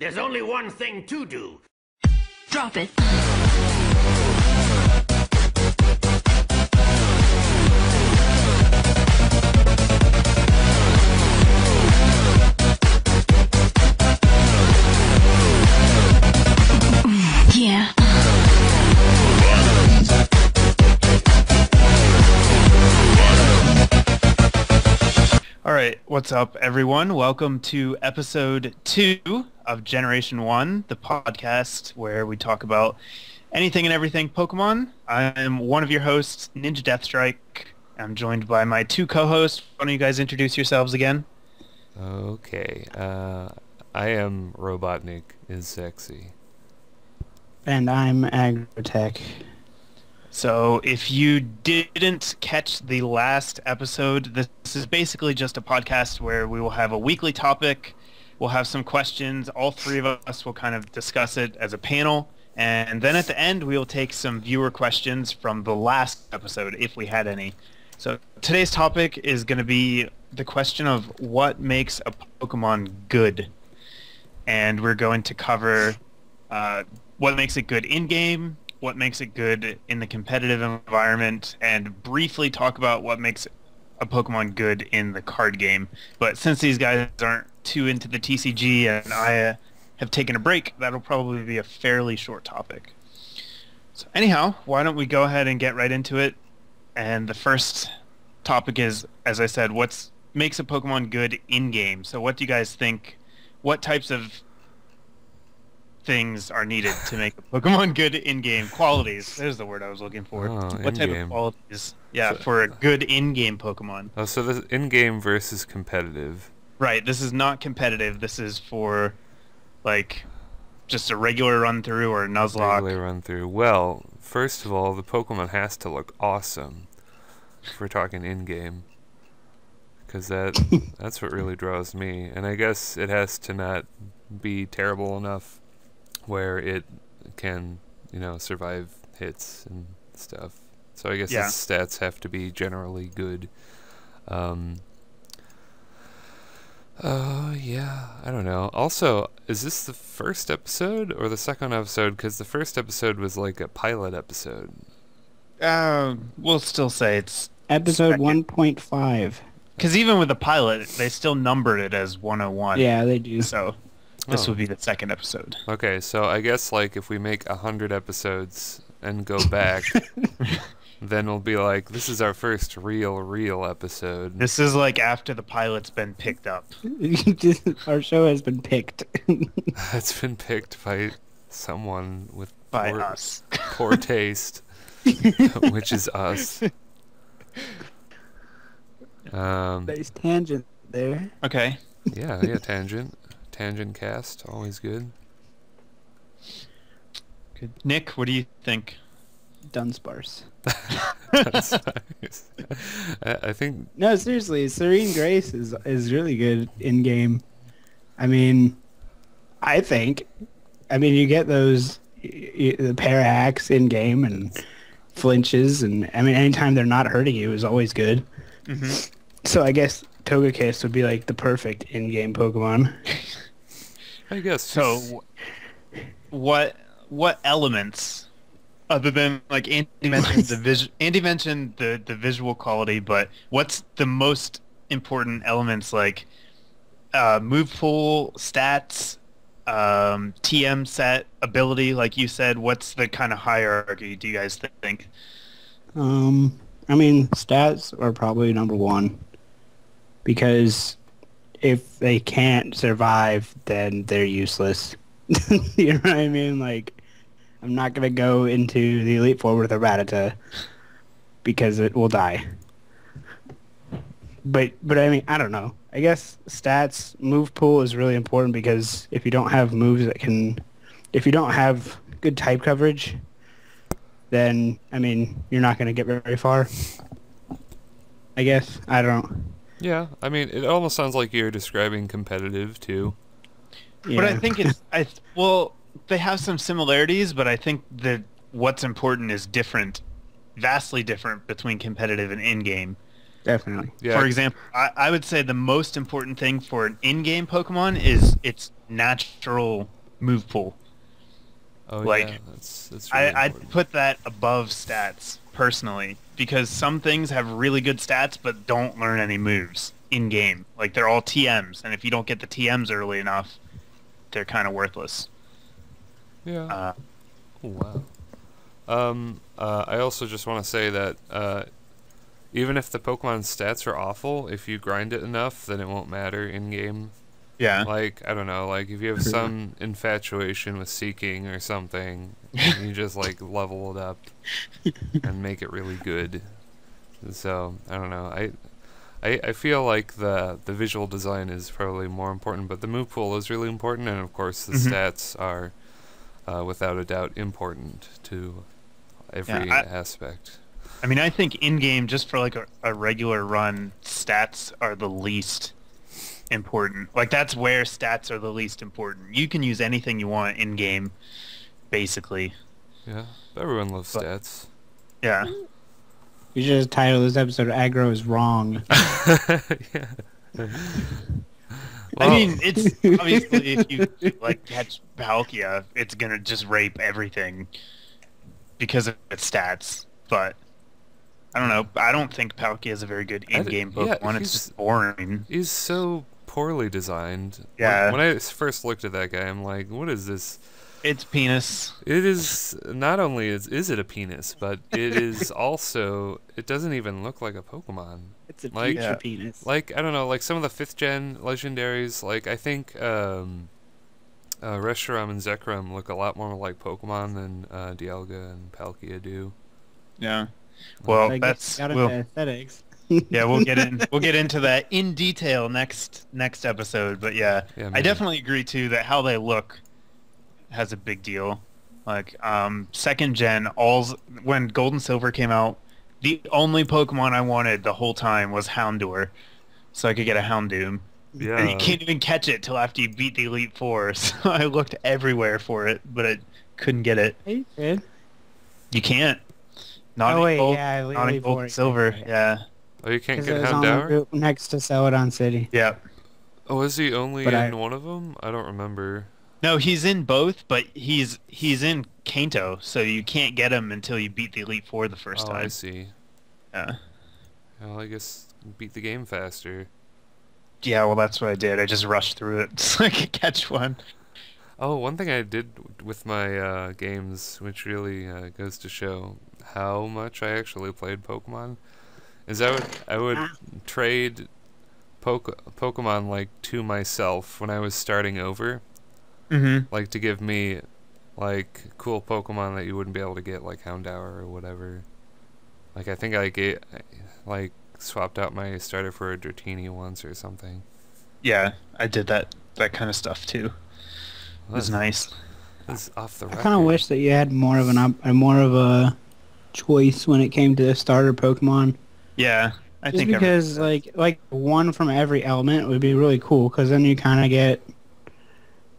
There's only one thing to do. Drop it. Yeah. All right, what's up, everyone? Welcome to episode 2 of Generation 1, the podcast where we talk about anything and everything Pokemon. I am one of your hosts, Ninja Deathstrike. I'm joined by my 2 co-hosts. Why don't you guys introduce yourselves again? Okay, I am RobotnikIsSexy. And I'm Agrotech. So if you didn't catch the last episode, this is basically just a podcast where we will have a weekly topic. We'll have some questions. All 3 of us will kind of discuss it as a panel. And then at the end, we will take some viewer questions from the last episode, if we had any. So today's topic is going to be the question of what makes a Pokemon good. And we're going to cover what makes it good in-game, what makes it good in the competitive environment, and briefly talk about what makes a Pokemon good in the card game. But since these guys aren't too into the TCG and I have taken a break, that'll probably be a fairly short topic. So anyhow, why don't we go ahead and get right into it? And the first topic is, as I said, what makes a Pokemon good in-game. So what do you guys think? What types of things are needed to make a Pokemon good in-game? Qualities. There's the word I was looking for. What type of qualities? Yeah, for a good in-game Pokemon. Oh, so this in-game versus competitive. Right. This is not competitive. This is for, like, just a regular run-through or a Nuzlocke. Regular run-through. Well, first of all, the Pokemon has to look awesome if we're talking in-game. Because that's what really draws me. And I guess it has to not be terrible enough where it can, survive hits and stuff. So I guess its stats have to be generally good. Yeah, I don't know. Also, is this the first episode or the second episode? Because the first episode was like a pilot episode. We'll still say it's Episode 1.5. Because even with the pilot, they still numbered it as 101. Yeah, they do. So this would be the second episode. Okay, so I guess like if we make 100 episodes and go back, then we'll be like, this is our first real episode. This is like after the pilot's been picked up. Our show has been picked. It's been picked by someone with by us. Poor taste, which is us. Nice tangent there. Okay. Yeah, Tangent cast, always good. Good. Nick, what do you think? Dunsparce. That's nice. I think... No, seriously, Serene Grace is really good in-game. I mean, you get those the para-hacks in-game and flinches, and I mean, anytime they're not hurting you is always good. Mm-hmm. So I guess Togekiss would be like the perfect in-game Pokemon. I guess. So, what elements, other than like Andy mentioned Andy mentioned the visual quality, but what's the most important elements like move pool, stats, TM set, ability? Like you said, what's the kind of hierarchy? Do you guys think? I mean, stats are probably number 1 because if they can't survive, then they're useless. You know what I mean? Like, I'm not going to go into the Elite Four with a Rattata because it will die. But I mean, I don't know. I guess stats, move pool is really important because if you don't have moves if you don't have good type coverage, then, I mean, you're not going to get very far. I guess. I don't know. Yeah, I mean, it almost sounds like you're describing competitive, too. Yeah. But I think they have some similarities, but I think that what's important is vastly different between competitive and in-game. definitely. Yeah. For example, I would say the most important thing for an in-game Pokemon is its natural move pool. Oh like, yeah, that's really I'd important. put that above stats, personally, because some things have really good stats but don't learn any moves in-game. Like, they're all TMs, and if you don't get the TMs early enough, they're kind of worthless. Yeah. Uh, Oh, wow. I also just want to say that even if the Pokemon stats are awful, if you grind it enough, then it won't matter in game. yeah. Like, I don't know, like if you have some infatuation with Seeking or something, you just like level it up and make it really good. So I don't know. I feel like the visual design is probably more important, but the move pool is really important, and of course the stats are without a doubt important to every aspect. I mean, I think in-game, just for like a regular run, stats are the least important. Like, that's where stats are the least important. You can use anything you want in-game, basically. Yeah, everyone loves But- stats. Yeah. You should just title this episode "Aggro is Wrong." Yeah. I mean, it's obviously if you like catch Palkia, it's gonna just rape everything because of its stats. But I don't know. I don't think Palkia is a very good in-game yeah, Pokemon. It's he's- just boring. He's so poorly designed. Yeah. When I first looked at that guy, I'm like, what is this? It's penis. It is not only is it a penis, but it is also, it doesn't even look like a Pokemon. It's a Like- future Yeah. penis. Like, I don't know, like some of the 5th gen legendaries, like I think Reshiram and Zekrom look a lot more like Pokemon than Dialga and Palkia do. Yeah. Well, I guess that's got we'll, into aesthetics. yeah. We'll get into that in detail next episode. But yeah, Yeah, I maybe. definitely agree too that how they look has a big deal. Like, second gen, when Gold and Silver came out, the only Pokemon I wanted the whole time was Houndour, so I could get a Houndoom. Yeah. And you can't even catch it till after you beat the Elite Four. So I looked everywhere for it, but I couldn't get it. Hey, Fred. You can't. Not Oh, in wait, gold, yeah, not in Elite gold Four, and silver. yeah. Yeah. Oh, you can't Because get it was on the Houndour? route next to Celadon City. Yeah. Oh, is he only But in I- one of them? I don't remember. No, he's in both, but he's in Kanto, so you can't get him until you beat the Elite Four the first Oh, I time. see. Yeah. Well, I guess beat the game faster. Yeah, well, that's what I did. I just rushed through it so I could catch one. Oh, one thing I did with my games, which really goes to show how much I actually played Pokemon, is I would trade Pokemon like to myself when I was starting over, Mm-hmm. like to give me like cool Pokemon that you wouldn't be able to get, like Houndour or whatever. Like I think like swapped out my starter for a Dratini once or something. Yeah, I did that kind of stuff too. It was nice. That's off the I record. kind of wish that you had more of more of a choice when it came to starter Pokemon. Yeah, I Just think because like one from every element would be really cool, because then you kind of get,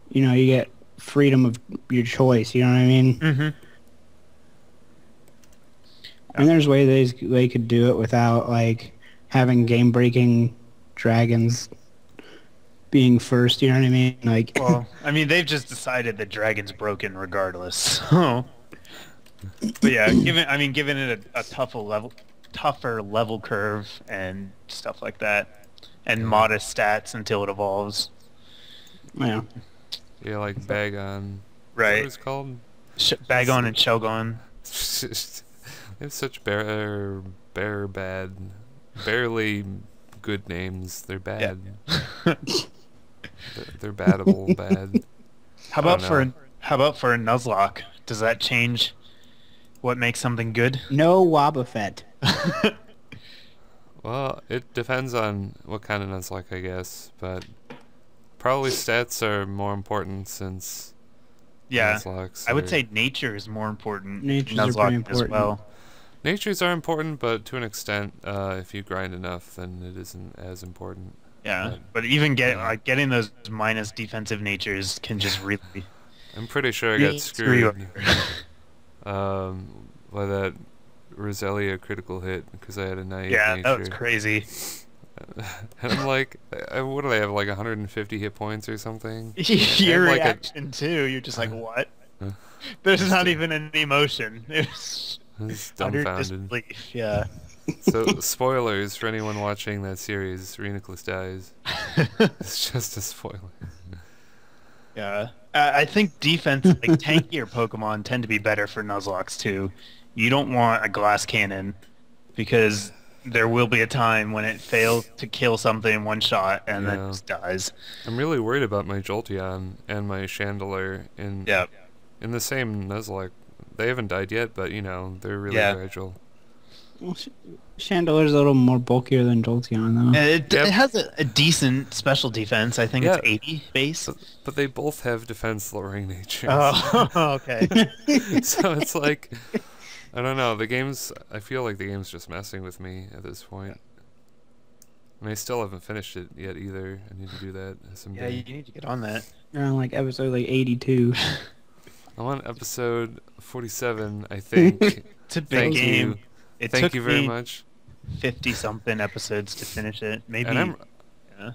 you get freedom of your choice. You know what I mean? Mm-hmm. And there's ways they could do it without like having game breaking dragons being first. You know what I mean? Like, Well, I mean, they've just decided that Dragon's broken regardless. So, but yeah, given it a tougher level curve and stuff like that, and modest stats until it evolves. yeah. Yeah, like Bagon. Right. What is it called? Bagon and Shogun. They have such barely good names. They're bad. They're battable bad. How I about don't for a Nuzlocke? Does that change what makes something good? No Wobbuffet. Well, it depends on what kind of Nuzlocke, I guess, but probably stats are more important since Yeah, Nuzlocks I would are- say nature is more important. Natures than are pretty Nuzlocke as important. well. natures are important, but to an extent, if you grind enough, then it isn't as important. Yeah, But- but even getting those minus defensive natures can just really I'm pretty sure I Yeah, got screw you screwed by that Roselia critical hit because I had a naive Yeah, nature. that was crazy. And I'm like, what do they have, like 150 hit points or something? Your like reaction too. You're just like, what? Uh, There's not even any emotion. It's It's utter dumbfounded. disbelief. Yeah. So, spoilers for anyone watching that series, Reuniclus dies. It's just a spoiler. Yeah. I think defense, like tankier Pokemon, tend to be better for Nuzlocke too. You don't want a glass cannon because there will be a time when it fails to kill something in one shot and then Yeah. just dies. I'm really worried about my Jolteon and my Chandelure in Yeah. in the same Nuzlocke. They haven't died yet, but you know, they're really Yeah. fragile. Well, Chandeler's a little more bulkier than Jolteon, though. It Yep. has a decent special defense. I think Yeah. it's 80 base. But they both have defense lowering natures. Oh, okay. So it's like, I don't know, I feel like the game's just messing with me at this point. And I still haven't finished it yet either. I need to do that Yeah, someday. you need to get on that. You're on like episode like 82. I'm on episode 47, I think. It's a big Thank game. you. It Thank took you very me much. 50-something episodes to finish it. Maybe. And Yeah.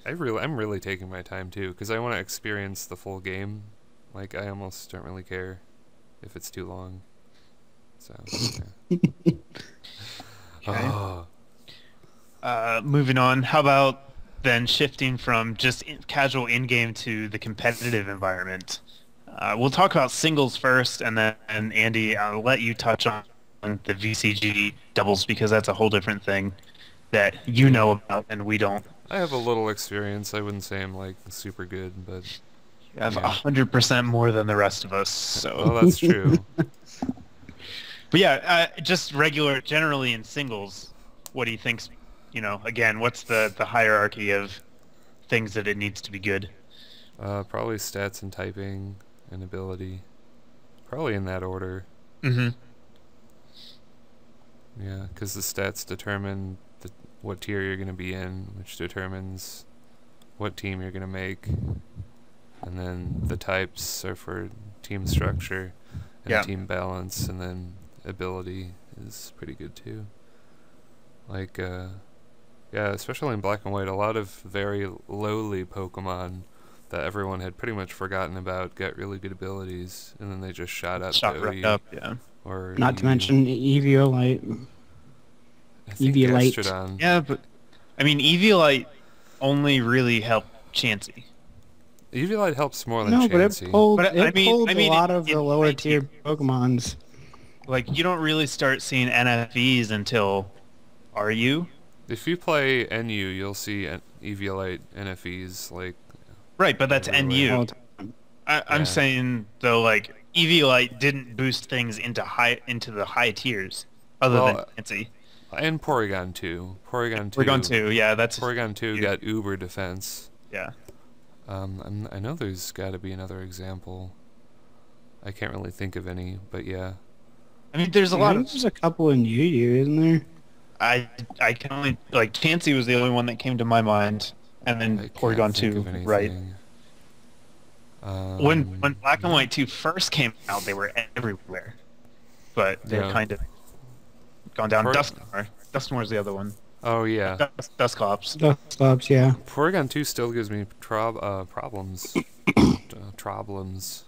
I'm really taking my time too, because I want to experience the full game. Like, I almost don't really care if it's too long. So, yeah. Okay. Oh. Moving on. How about then shifting from just casual in-game to the competitive environment? We'll talk about singles first, and then Andy, I'll let you touch on the VCG doubles because that's a whole different thing that you know about and we don't. I have a little experience. I wouldn't say I'm like super good, but You have Yeah. 100% more than the rest of us. So. well, that's true. But yeah, just generally in singles, what do you think's, again, what's the hierarchy of things that it needs to be good? Probably stats and typing and ability. Probably in that order. Mm-hmm. Yeah, because the stats determine what tier you're going to be in, which determines what team you're going to make. And then the types are for team structure and Yeah. team balance, and then ability is pretty good too. Like, yeah, especially in Black and White, a lot of very lowly Pokemon that everyone had pretty much forgotten about got really good abilities, and then they just shot up Shot to right OU. up, yeah. Or Not to EU. mention Eviolite. I think Eviolite. Gastrodon. Yeah, but, I mean, Eviolite only really helped Chansey. Eviolite helps more than No, but it Chansey. pulled, But it pulled a lot of in the lower high tier tier. Pokemons. Like, you don't really start seeing NFVs until, are you? If you play NU, you'll see Eviolite NFEs, like, Right, but that's Everywhere. NU. All the time. I'm Yeah. saying, though, like, Eviolite didn't boost things into the high tiers, other Well, than Chansey. and Porygon 2. Porygon 2. We're going to, yeah, that's... Porygon 2 Yeah. got uber defense. Yeah. I know there's got to be another example. I can't really think of any, but yeah. I mean, there's a lot of... There's a couple in Yu-Yu, isn't there? I can only... Like, Chansey was the only one that came to my mind, and I then can't Porygon think 2, of anything. right? When Um, Black and White 2 first came out, they were everywhere. But they've Yeah. kind of gone down. Por- Dusknoir. Dusknoir's the other one. Oh, yeah. Dusclops. Dusclops, yeah. Porygon 2 still gives me problems. Problems.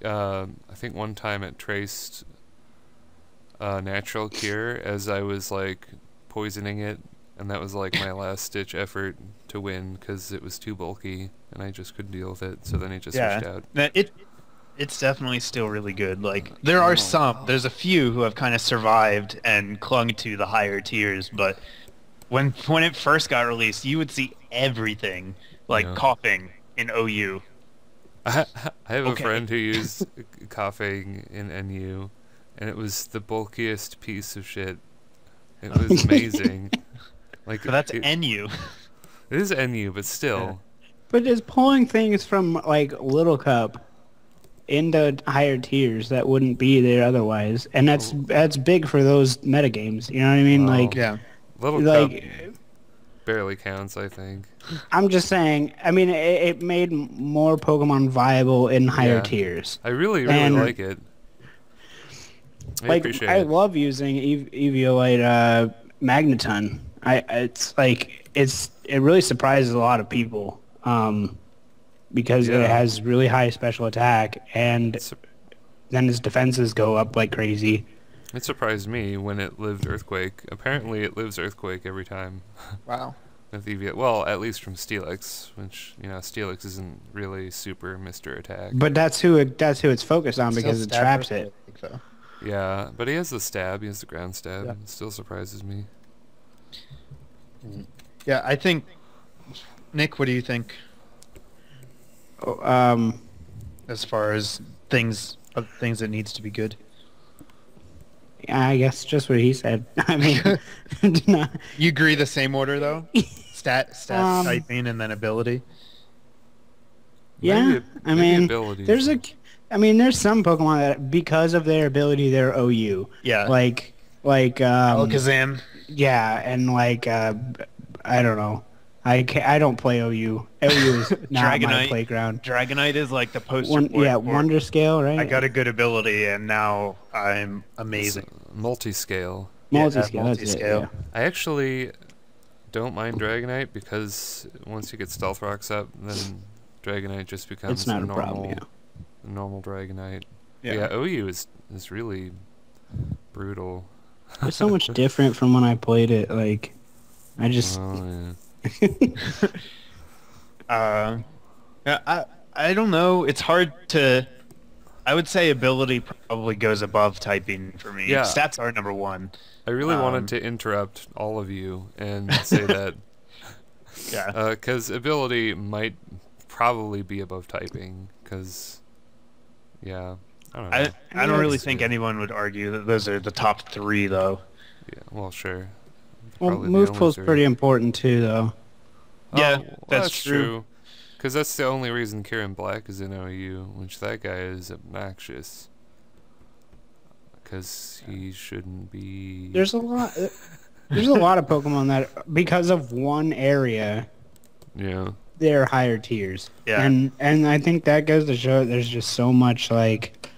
I think one time it traced Natural Cure as I was, like, poisoning it, and that was, like, my last-ditch effort to win because it was too bulky, and I just couldn't deal with it, so then it just switched out. It's definitely still really good. Like, there's a few who have kind of survived and clung to the higher tiers, but when it first got released, you would see everything, like Yeah. coughing in OU. I have Okay. a friend who used coughing in NU, and it was the bulkiest piece of shit. It was amazing. Like, But that's it NU. is NU, but still. But it's pulling things from, like, Little Cup into higher tiers that wouldn't be there otherwise. And that's big for those metagames, you know what I mean? Oh. Like, Yeah. Little like Cup barely counts, I think. I'm just saying, I mean, it made more Pokemon viable in higher Yeah. tiers. I really And- like it. appreciate I it. love using Eviolite Magneton. It really surprises a lot of people because it Yeah. has really high special attack, and It's- then his defenses go up like crazy. It surprised me when it lived Earthquake. Apparently, it lives Earthquake every time. Wow. With EV, well, at least from Steelix, which Steelix isn't really super Mr. Attack. But that's who it's focused on because it Still traps stab it. Though. Yeah, but he has the stab. He has the ground stab. Yeah. It still surprises me. Yeah, I think. Nick, what do you think Oh, as far as things that needs to be good? I guess just what he said. I mean, not, You agree the same order though? Stat, typing, and then ability. yeah. I maybe mean, abilities. there's some Pokemon that because of their ability they're OU. Yeah. Like Alakazam. yeah, and I don't know. I don't play OU. OU is not my Dragonite. playground. Dragonite is like the poster boy for Wonder Scale, right? I got a good ability, and now I'm amazing. Multi-scale. Multi-scale. That's it, multi-scale. yeah. I actually don't mind Dragonite because once you get Stealth Rocks up, then Dragonite just becomes It's not a normal, problem. Yeah. normal Dragonite. Yeah. Yeah, OU is really brutal. It's so much different from when I played it. Like, I just Oh, yeah. Yeah, I don't know. It's hard to. I would say ability probably goes above typing for me. Yeah. Stats are number one. I really wanted to interrupt all of you and say that Yeah. because ability might probably be above typing because, yeah, I don't know. I don't really think anyone would argue that those are the top three, though. Yeah, well, sure. well, Probably the move only pool's three. pretty important too, though. Yeah, well, that's true. Because that's the only reason Kieran Black is in OU, which that guy is obnoxious. Because he shouldn't be. There's a lot. There's a lot of Pokemon that because of one area Yeah. they're higher tiers. Yeah. And I think that goes to show there's just so much like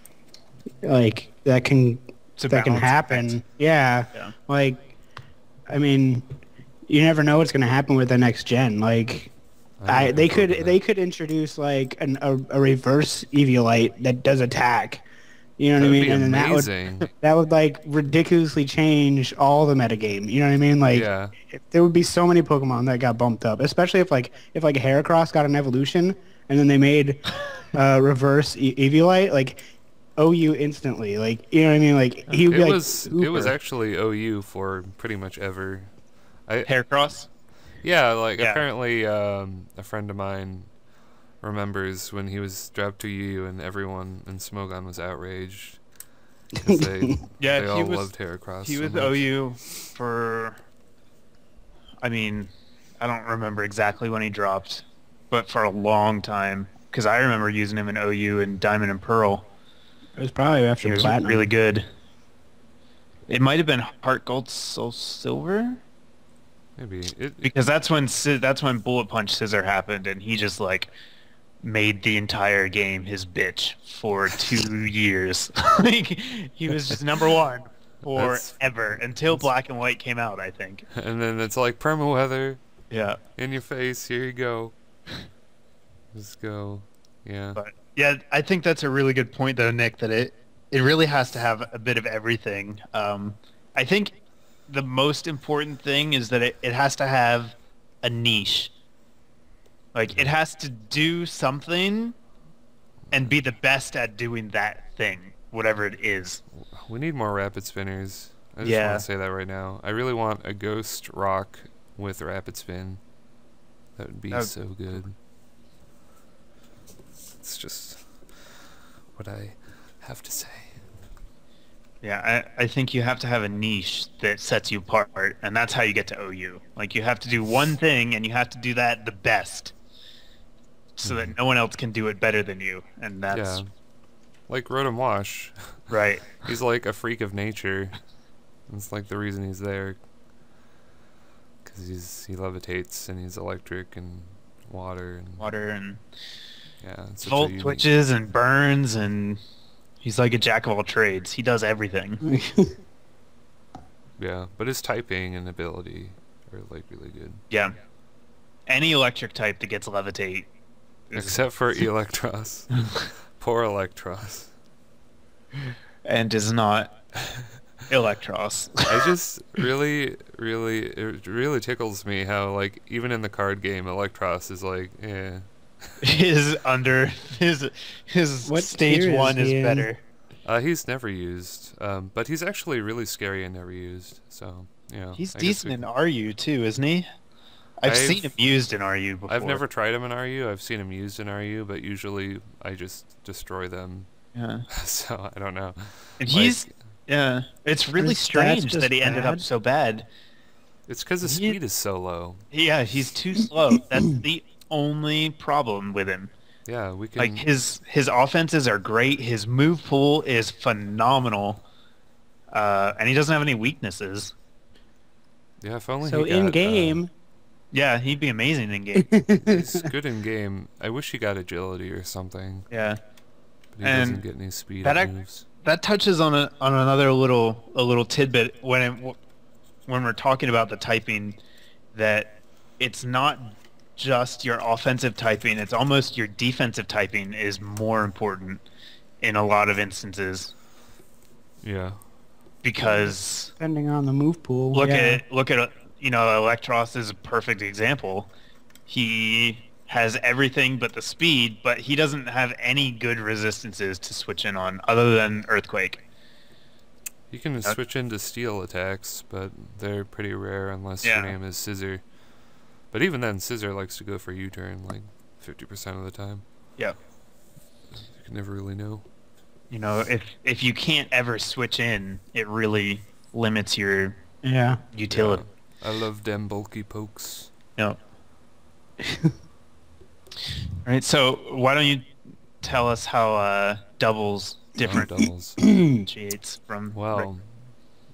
that can To that can balance happen. things. Yeah. Yeah. Like, I mean, you never know what's gonna happen with the next gen. Like, they could introduce like a reverse Eviolite that does attack. You know what I mean? And then amazing. that would like ridiculously change all the metagame. You know what I mean? Like, Yeah. there would be so many Pokemon that got bumped up, especially if Heracross got an evolution and then they made reverse Eviolite, like OU instantly. Like, you know what I mean? Like, he would be It like was super. actually OU for pretty much ever. Haircross. Yeah, like Yeah. apparently a friend of mine remembers when he was dropped to UU and everyone in Smogon was outraged. 'Cause they Yeah, they he all was- loved Heracross. He so was much. OU for. I mean, I don't remember exactly when he dropped, but for a long time. Because I remember using him in OU in Diamond and Pearl. It was probably after He was Platinum. really good. It might have been Heart Gold Soul Silver, Maybe it. because that's when Bullet Punch Scissor happened, and he just like made the entire game his bitch for 2 years. Like, he was just number one That's- forever until Black and White came out, I think. And then it's like perma weather Yeah. in your face. Here you go. Let's go. Yeah. But yeah, I think that's a really good point, though, Nick. That it really has to have a bit of everything. I think the most important thing is that it has to have a niche. Like, it has to do something and be the best at doing that thing, whatever it is. We need more rapid spinners. I just Yeah. want to say that right now. I really want a ghost rock with rapid spin. That would be That would- so good. It's just what I have to say. Yeah, I think you have to have a niche that sets you apart, and that's how you get to OU. Like, you have to do one thing, and you have to do that the best, so that no one else can do it better than you, and that's Yeah. Like Rotom Wash. right. He's like a freak of nature. It's like the reason he's there. Because he levitates and he's electric and water and Water and yeah. It's such a volt unique- twitches and burns, and He's like a jack of all trades. He does everything. Yeah, but his typing and ability are like really good. Yeah. Any electric type that gets levitate. Except for Electros. Poor Electros. And is not Electros. I just it really tickles me how, like, even in the card game, Electros is like, eh. his What stage tier is 1 is he in? better. He's never used, but he's actually really scary and never used, so, you know. He's I guess decent in RU too, isn't he? I've seen him used in RU before. I've never tried him in RU. I've seen him used in RU, but usually I just destroy them. Yeah. So I don't know. And Like, he's yeah. It's really his stats strange just that he ended up bad? so bad. it's because his He- speed is so low. Yeah, he's too slow. That's the only problem with him. Yeah, we can. Like his offenses are great. His move pool is phenomenal, and he doesn't have any weaknesses. Yeah, if only So he got, in game, Yeah, he'd be amazing in game. he's good in game. I wish he got agility or something, Yeah, but he And doesn't get any speed that up ac- moves. that touches on another little tidbit when we're talking about the typing, that it's not just your offensive typing, it's almost your defensive typing is more important in a lot of instances, Yeah, because depending on the move pool. look yeah. at Electros is a perfect example. He has everything but the speed, but he doesn't have any good resistances to switch in on other than Earthquake. you can switch into steel attacks, but they're pretty rare unless your Yeah. name is Scissor. But even then, Scissor likes to go for U-turn like 50% of the time. Yeah. You can never really know. You know, if you can't ever switch in, it really limits your Yeah. utility. I love them bulky pokes. Yeah. Right. So why don't you tell us how doubles Different doubles. differentiates from? Well,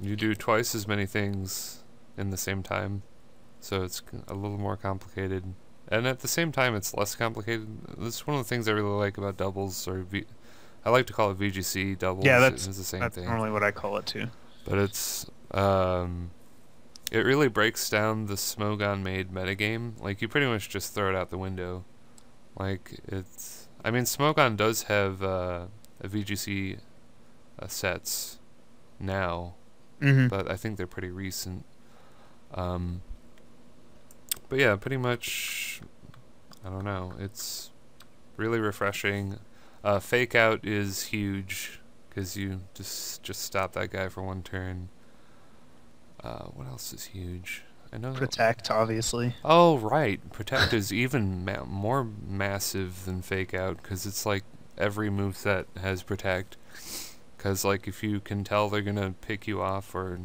you do twice as many things in the same time, so it's a little more complicated. And at the same time, it's less complicated. That's one of the things I really like about doubles, I like to call it VGC doubles. Yeah, it's the same that's thing. normally what I call it too. But it's it really breaks down the Smogon made metagame. Like, you pretty much just throw it out the window. Like, I mean, Smogon does have a VGC sets now, Mm-hmm. but I think they're pretty recent. But yeah, pretty much, I don't know, it's really refreshing. Fake out is huge, because you just stop that guy for one turn. What else is huge? I know. Protect, obviously. Oh, right. Protect is even more massive than Fake Out, because it's like every moveset has Protect. Because, like, if you can tell they're going to pick you off or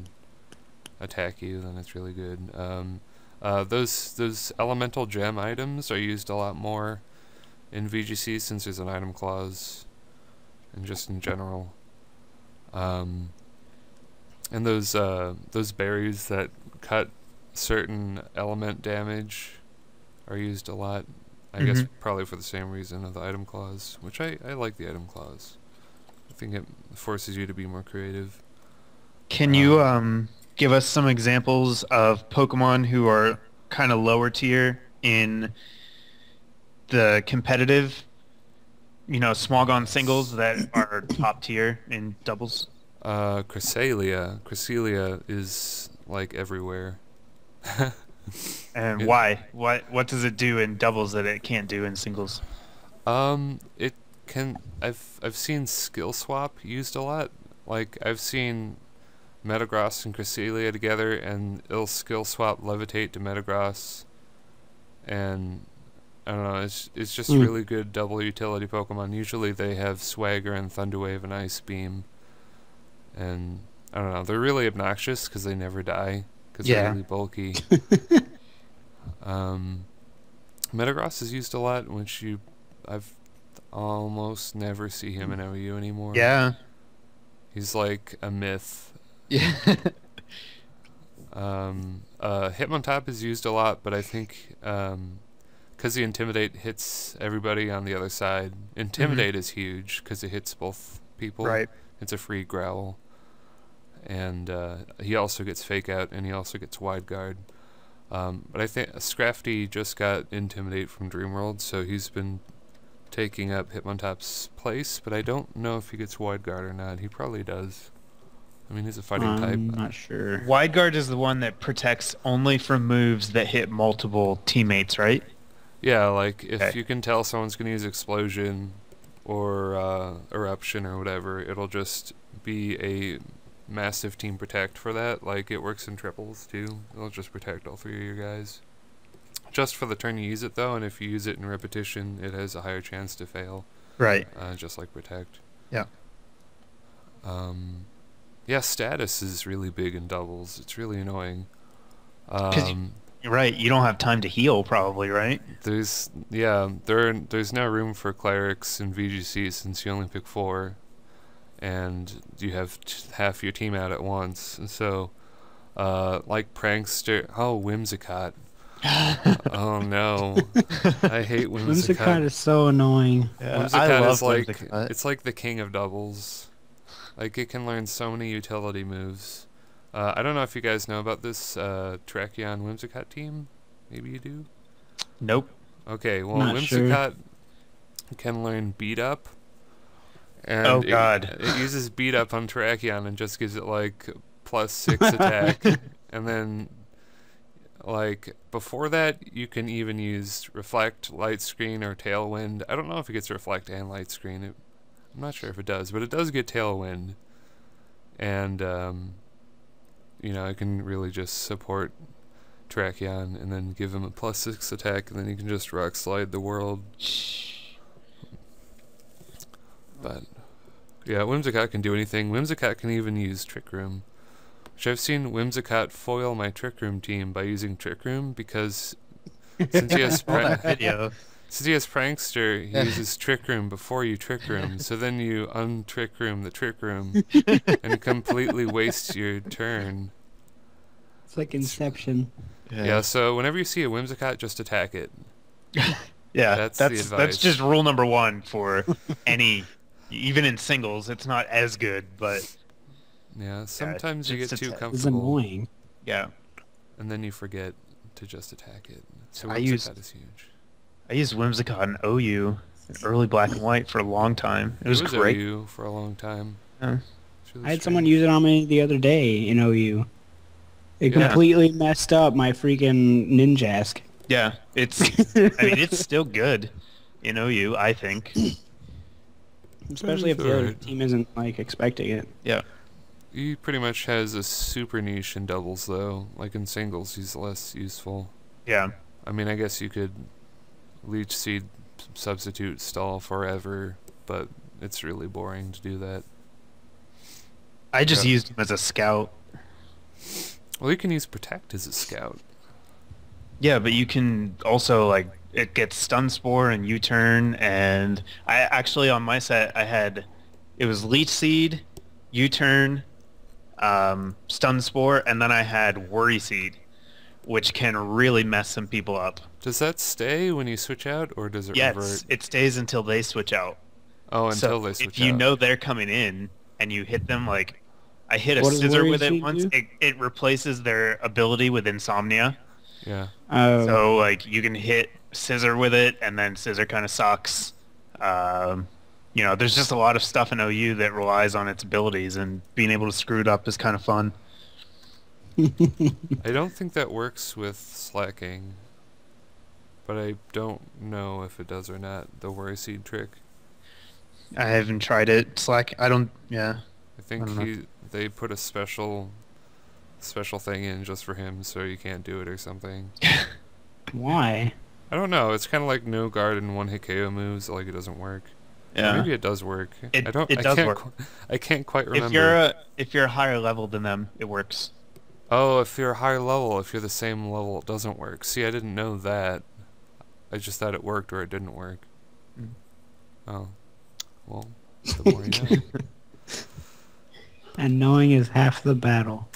attack you, then it's really good. Those elemental gem items are used a lot more in VGC since there's an item clause, and just in general. And those berries that cut certain element damage are used a lot. I guess probably for the same reason of the item clause, which I like the item clause. I think it forces you to be more creative. Can you give us some examples of Pokemon who are kind of lower tier in the competitive, Smogon singles that are top tier in doubles? Cresselia. Cresselia is like everywhere. And It- why? What does it do in doubles that it can't do in singles? It can. I've seen skill swap used a lot. Like, I've seen Metagross and Cresselia together, and it'll skill swap Levitate to Metagross, and I don't know. It's just really good double utility Pokemon. Usually they have Swagger and Thunder Wave and Ice Beam, and I don't know. They're really obnoxious because they never die because Yeah. they're really bulky. Metagross is used a lot, which I've almost never see him in OU anymore. Yeah. He's like a myth. Yeah. Hitmontop is used a lot, but I think because the Intimidate hits everybody on the other side. Intimidate is huge because it hits both people. Right. It's a free growl. And he also gets fake out, and he also gets wide guard. But I think Scrafty just got Intimidate from Dreamworld, so he's been taking up Hitmontop's place, but I don't know if he gets wide guard or not. He probably does. I mean, he's a fighting type. I'm not sure. Wide guard is the one that protects only from moves that hit multiple teammates, right? Yeah, like if Okay. you can tell someone's going to use Explosion or Eruption or whatever, it'll just be a massive team protect for that. Like, it works in triples too. It'll just protect all three of your guys. Just for the turn you use it though, and if you use it in repetition, it has a higher chance to fail. Right. Just like protect. Yeah. Yeah, status is really big in doubles. It's really annoying. 'Cause Right. You don't have time to heal, probably, right? There's no room for clerics in VGC since you only pick 4, and you have half your team out at once. And so, like Prankster, Whimsicott. Oh no, I hate Whimsicott. Whimsicott is so annoying. Whimsicott is like Whimsicott. it's like the king of doubles. Like, it can learn so many utility moves. I don't know if you guys know about this Terrakion Whimsicott team. Maybe you do? Nope. Okay, well, Not sure. Whimsicott can learn Beat Up. And Oh, God. It uses Beat Up on Terrakion and just gives it, like, +6 attack. And then, like, before that, you can even use Reflect, Light Screen, or Tailwind. I don't know if it gets Reflect and Light Screen. I'm not sure if it does, but it does get Tailwind. And, you know, it can really just support Terrakion and then give him a +6 attack, and then you can just Rock Slide the world. But, yeah, Whimsicott can do anything. Whimsicott can even use Trick Room, which I've seen Whimsicott foil my Trick Room team by using Trick Room, because since he has Video. Since he has Prankster, he uses Trick Room before you Trick Room, so then you un-Trick Room the Trick Room and completely waste your turn. It's like Inception. Yeah, so whenever you see a Whimsicott, just attack it. Yeah, That's the that's advice. just rule number 1 for any, even in singles. It's not as good, but Yeah, sometimes you it's get too attack. It's comfortable, annoying. yeah. and then you forget to just attack it. So I Whimsicott use- is huge. I used Whimsicott in OU, in early black and white, for a long time. It was It was great. OU for a long time. Yeah. It's really I had someone strange. use it on me the other day in OU. It Yeah. completely messed up my freaking Ninjask. Yeah, it's. I mean, it's still good in OU, I think. Especially if It's the other alright. team isn't like expecting it. Yeah. He pretty much has a super niche in doubles, though. Like in singles, he's less useful. Yeah. I mean, I guess you could Leech Seed substitute stall forever, but it's really boring to do that. I just Yeah. used him as a scout. Well, you can use Protect as a scout. Yeah, but you can also, like, it gets Stun Spore and U-Turn, and I actually, on my set, I had, it was Leech Seed, U-Turn, Stun Spore, and then I had Worry Seed, which can really mess some people up. Does that stay when you switch out, or does it revert? Yes, it stays until they switch out. Oh, until So they switch if you out. know they're coming in and you hit them, like, I hit a What does scissor Worry with it Seed once, do? it replaces their ability with Insomnia. Yeah. So, like, you can hit scissor with it, and then scissor kind of sucks. You know, there's just a lot of stuff in OU that relies on its abilities, and being able to screw it up is kind of fun. I don't think that works with slacking, but I don't know if it does or not, the Worry Seed trick. I haven't tried it. Slack, I don't, yeah. I think don't know. they put a special thing in just for him, so you can't do it or something. Why? I don't know. It's kind of like no guard and one hit KO moves. Like, it doesn't work. Or Yeah. maybe it does work. It- I don't. it I does can't work. I can't quite remember. If you're a higher level than them, it works. Oh, if you're higher level, if you're the same level, it doesn't work. See, I didn't know that. I just thought it worked or it didn't work. Mm. Oh, well, the more you know. And knowing is half the battle.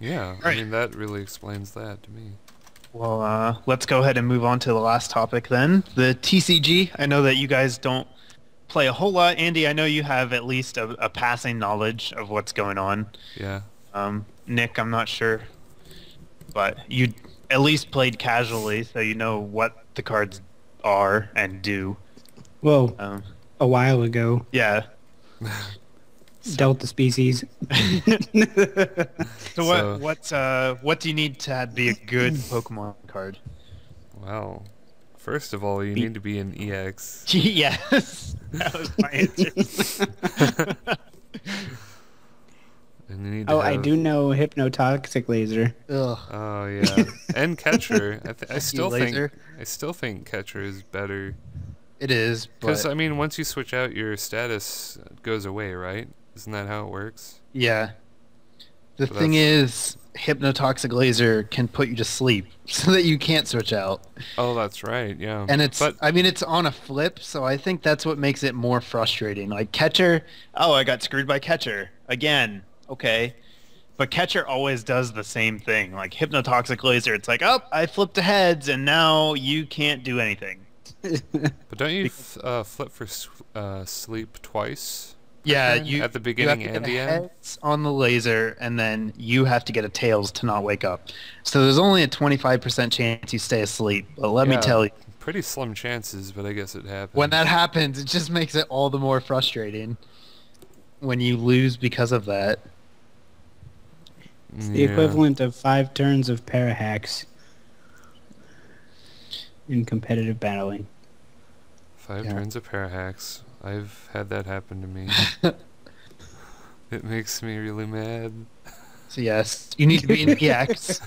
Yeah, I Right. mean that really explains that to me. Well, let's go ahead and move on to the last topic then. The TCG. I know that you guys don't play a whole lot. Andy, I know you have at least a passing knowledge of what's going on. Yeah. Nick, I'm not sure, but you at least played casually, so you know what the cards are and do. Well, a while ago, Yeah. Delta species. So what do you need to be a good Pokemon card? Well, first of all, you need to be an EX. Yes, that was my answer. And you need to I have- do know hypnotoxic laser. Ugh. Oh yeah, and Catcher. I still think laser. Catcher is better. It is, Because but I mean, once you switch out, your status goes away, right? Isn't that how it works? yeah. The So thing that's- is, hypnotoxic laser can put you to sleep so that you can't switch out. Oh, that's right. Yeah. And it's, but I mean, it's on a flip, so I think that's what makes it more frustrating. Like Catcher, Oh, I got screwed by Catcher again. Okay. But Catcher always does the same thing. Like Hypnotoxic Laser, it's like, oh, I flipped to heads, and now you can't do anything. don't you flip for sleep twice? yeah, turn? you At the you beginning have to and get the a end? heads on the laser, and then you have to get a tails to not wake up. So there's only a 25% chance you stay asleep. But let me Yeah. tell you, Pretty slim chances, but I guess it happens. when that happens, it just makes it all the more frustrating when you lose because of that. The equivalent of 5 turns of Parahacks in competitive battling. 5 Yeah. turns of Parahacks. I've had that happen to me. It makes me really mad. So yes, you need to be an EX.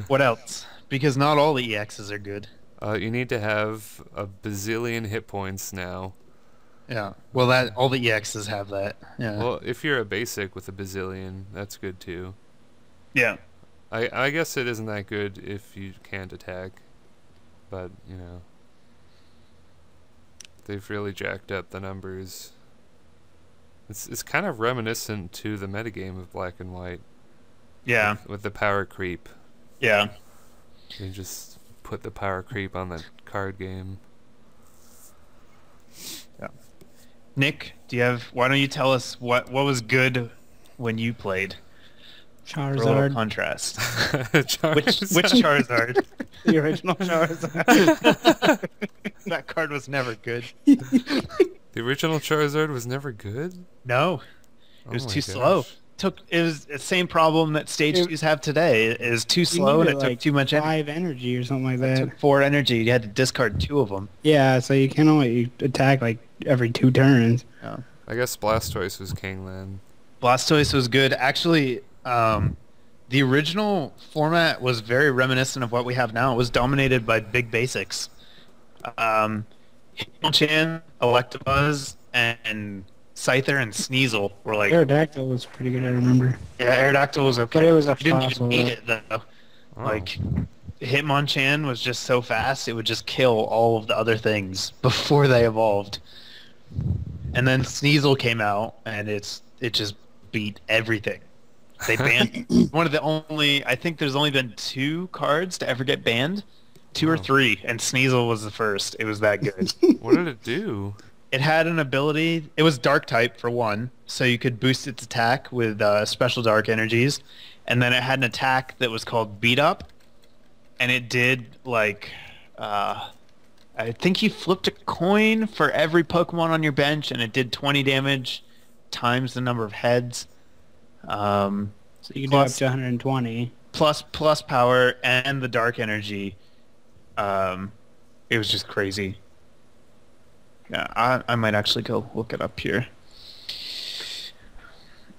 What else? Because not all the EXs are good. You need to have a bazillion hit points now. Yeah. Well, that all the EXs have that. Yeah. Well, if you're a basic with a bazillion, that's good too. Yeah. I guess it isn't that good if you can't attack, but you know, they've really jacked up the numbers. It's kind of reminiscent to the metagame of Black and White. Yeah. With the power creep. Yeah. You just put the power creep on the card game. Nick, why don't you tell us what was good when you played? For a little Charizard. contrast. Charizard. Which Charizard? The original Charizard. That card was never good. The original Charizard was never good? No. Oh It was my too slow. gosh. It was the same problem that stage It- 2s have today. It is too You slow and needed, it took like, too much energy. 5 energy or something like It that. took 4 energy. You had to discard 2 of them. Yeah, so you can only attack like every 2 turns. I guess Blastoise was king then. Blastoise was good. Actually, the original format was very reminiscent of what we have now. It was dominated by big basics. Hitmonchan, Electabuzz, and Scyther and Sneasel were like... Aerodactyl was pretty good, I remember. Yeah, Aerodactyl was okay. But it was a You didn't even fossil. need it, though. Oh. Like, Hitmonchan was just so fast, it would just kill all of the other things before they evolved. And then Sneasel came out, and it just beat everything. They banned one of the only... I think there's only been 2 cards to ever get banned. 2 or Wow. 3, and Sneasel was the first. It was that good. What did it do? It had an ability. It was dark type for one, so you could boost its attack with special dark energies, and then it had an attack that was called Beat Up, and it did like I think you flipped a coin for every Pokemon on your bench, and it did 20 damage times the number of heads. So you can do up Plus- to 120. Plus power and the dark energy. It was just crazy. Yeah, I might actually go look it up here.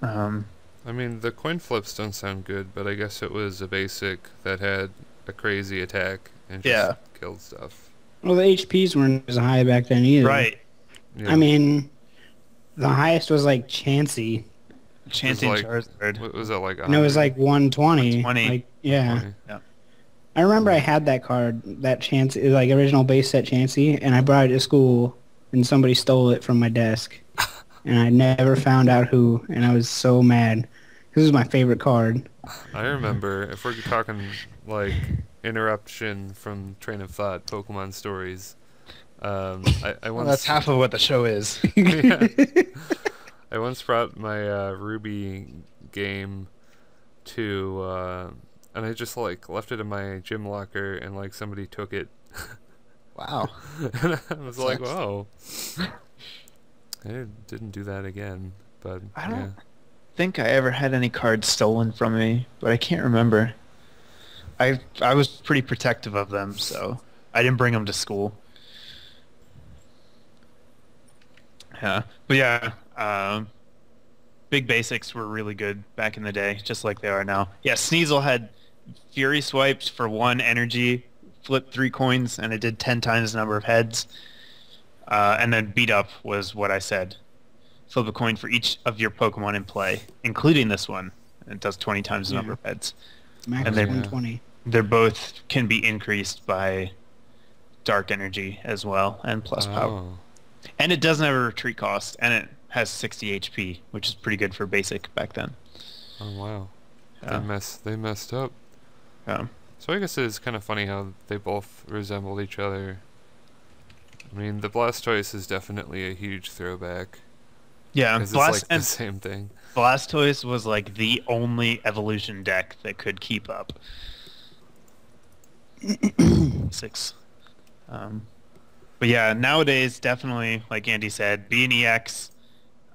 I mean, the coin flips don't sound good, but I guess it was a basic that had a crazy attack and just Yeah. killed stuff. Well, the HPs weren't as high back then either. Right. Yeah. I mean, the highest was like Chansey. Chanting like- Charizard. What was that like? And it was like 120. 120. Like, yeah. 120? I remember I had that card, that Chansey, like original base set Chansey, and I brought it to school, and somebody stole it from my desk. And I never found out who, and I was so mad. This is my favorite card. I remember, if we're talking like interruption from train of thought, Pokemon stories. I Well, once that's half of what the show is. yeah. I once brought my Ruby game to and I just like left it in my gym locker and like somebody took it. Wow. And I was like, sucks. whoa. I didn't do that again, but I yeah. don't think I ever had any cards stolen from me, but I can't remember. I was pretty protective of them, so I didn't bring them to school. Yeah, but yeah, big basics were really good back in the day, just like they are now. Yeah, Sneasel had Fury swipes for 1 energy, flip 3 coins, and it did 10 times the number of heads. And then beat up was what I said. Flip a coin for each of your Pokemon in play, including this one. It does 20 times the number of heads. Max And they're- 120. They're both can be increased by dark energy as well, and plus power. Oh. And it doesn't have a retreat cost, and it has 60 HP, which is pretty good for basic back then. Oh wow. Yeah. They messed up. Yeah. So I guess it's kind of funny how they both resembled each other. I mean, the Blastoise is definitely a huge throwback. Yeah, 'Cause it's like the same thing. Blastoise was like the only evolution deck that could keep up. 6. But yeah, nowadays definitely, like Andy said, B and EX.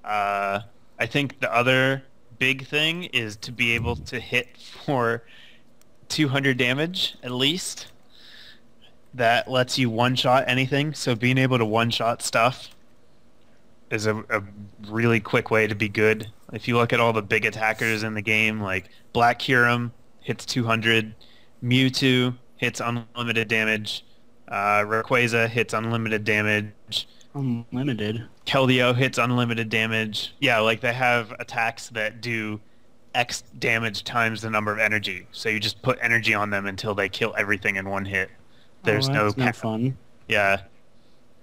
I think the other big thing is to be able to hit for 200 damage at least. That lets you one-shot anything. So being able to one-shot stuff is a really quick way to be good. If you look at all the big attackers in the game, like Black Kyurem hits 200, Mewtwo hits unlimited damage, Rayquaza hits unlimited damage, Unlimited. Keldeo hits unlimited damage. Yeah, like they have attacks that do X damage times the number of energy. So you just put energy on them until they kill everything in one hit. There's no that's not fun. Yeah.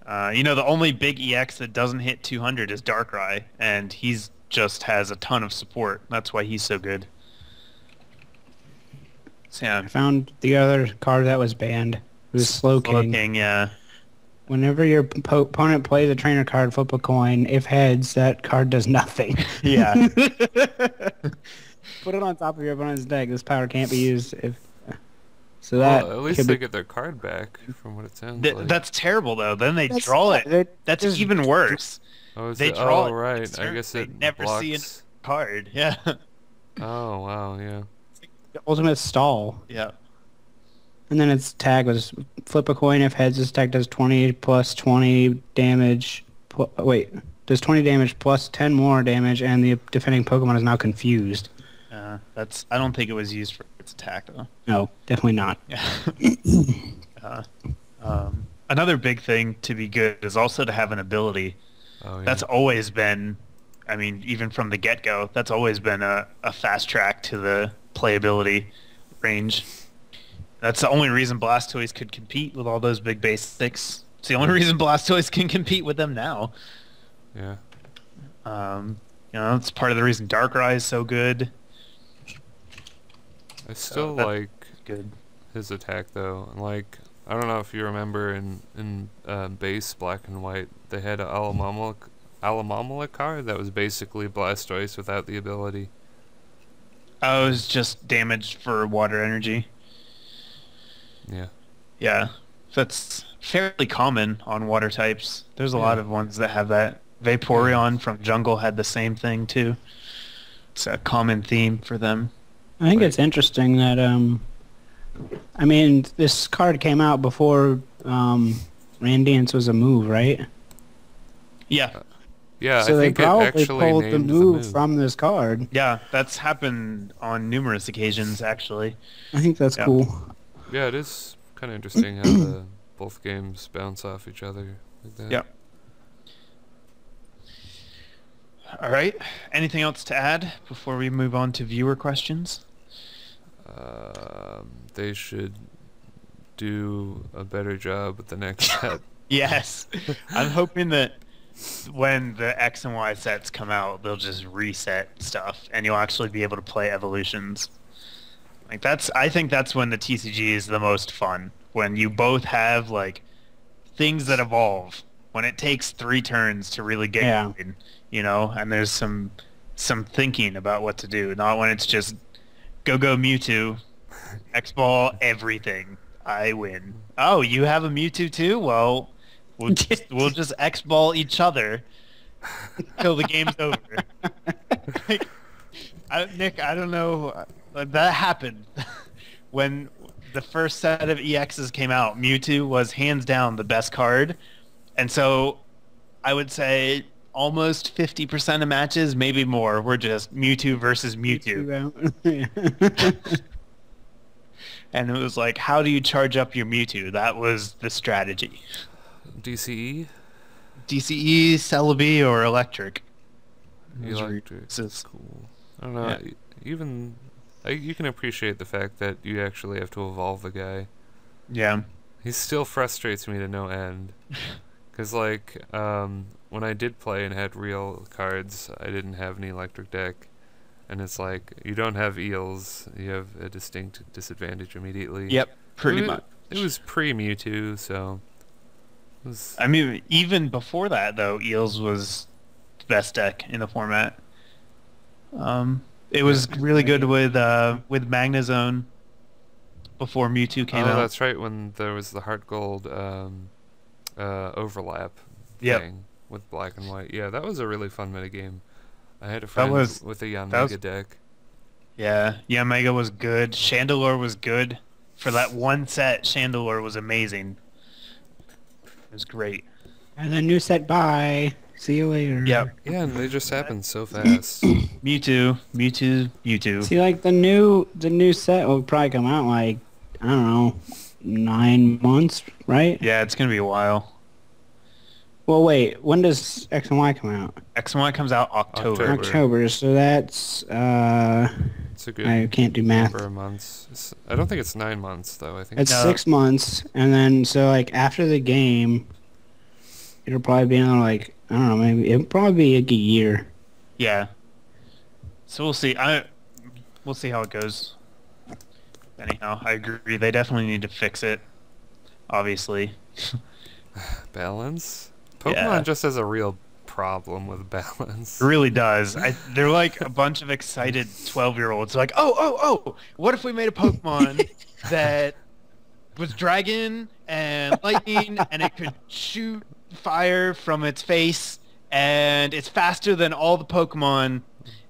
The only big EX that doesn't hit 200 is Darkrai, and he's just has a ton of support. That's why he's so good. So, yeah. I found the other card that was banned. It was Slowking. Yeah. Whenever your opponent plays a trainer card, flip a coin. If heads, that card does nothing. Yeah. Put it on top of your opponent's deck. This power can't be used if... So that Well, at least could they be- get their card back, from what it sounds like. That's terrible, though. Then they That's- draw it. they That's just- even worse. Oh, is They it? draw Oh, it right. next I turn. guess They it never blocks. see a card. Yeah. Oh, wow, yeah. the ultimate stall. Yeah. And then its tag was flip a coin. If heads, its tag does 20 plus 20 damage. Does 20 damage plus 10 more damage, and the defending Pokemon is now confused. I don't think it was used for its attack, though. No, definitely not. Yeah. Another big thing to be good is also to have an ability. Oh, yeah. That's always been, I mean, even from the get-go, that's always been a fast track to the playability range. That's the only reason Blastoise could compete with all those big basics. It's the only reason Blastoise can compete with them now. Yeah. It's part of the reason Darkrai is so good. I still that's like Good. his attack, though. Like, I don't know if you remember in base Black and White, they had an Alamamala card that was basically Blastoise without the ability. Oh, it was just damaged for water energy. Yeah. Yeah, that's fairly common on water types. There's a lot of ones that have that. Vaporeon from Jungle had the same thing too. It's a common theme for them. I think it's interesting that this card came out before Radiance was a move, right? Yeah, Yeah, So I they think it probably actually pulled the named move from this card. yeah, that's happened on numerous occasions actually. I think that's Yeah. cool. Yeah, it is kind of interesting how both games bounce off each other like that. Yeah. All right. Anything else to add before we move on to viewer questions? They should do a better job with the next set. Yes. I'm hoping that when the X and Y sets come out, they'll just reset stuff and you'll actually be able to play evolutions. I think that's when the TCG is the most fun. When you both have like things that evolve when it takes 3 turns to really get going, and there's some thinking about what to do, not when it's just go Mewtwo, X-ball everything, I win. Oh, you have a Mewtwo too? Well, we'll just X-ball each other till the game's over. Nick, I don't know. That happened when the first set of EXs came out. Mewtwo was hands down the best card, and so I would say almost 50% of matches, maybe more, were just Mewtwo versus Mewtwo. And it was like, how do you charge up your Mewtwo? That was the strategy. DCE? DCE, Celebi, or Electric. Electric. That's cool. I don't know. Yeah. You can appreciate the fact that you actually have to evolve the guy. Yeah. He still frustrates me to no end. Because, like, when I did play and had real cards, I didn't have any electric deck. And it's like, you don't have eels, you have a distinct disadvantage immediately. Yep, pretty much. It was pre-Mewtwo, so... I mean, even before that, though, eels was the best deck in the format. It was really good with Magnezone before Mewtwo came out. Oh, that's right, when there was the Heart Gold overlap thing with black and white. Yeah, that was a really fun metagame. I had a friend with a Yanmega deck. Yeah, Yanmega was good. Chandelure was good. For that one set, Chandelure was amazing. It was great. And then new set, bye. See you later. Yep. Yeah, and they just happened so fast. Mewtwo. See, like the new set will probably come out like, I don't know, 9 months, right? Yeah, it's gonna be a while. Well, wait. When does X and Y come out? X and Y comes out October. October. So that's it's a good I can't do math. number of months. I don't think it's 9 months though. I think It's 6 months, and then so like after the game, it'll probably be another like I don't know, maybe it'll probably be like a year. Yeah. So we'll see. We'll see how it goes. Anyhow, I agree. They definitely need to fix it. Obviously. Balance. Pokemon just has a real problem with balance. It really does. They're like a bunch of excited 12-year-olds. Like, oh, what if we made a Pokemon that was dragon and lightning and it could shoot fire from its face and it's faster than all the Pokemon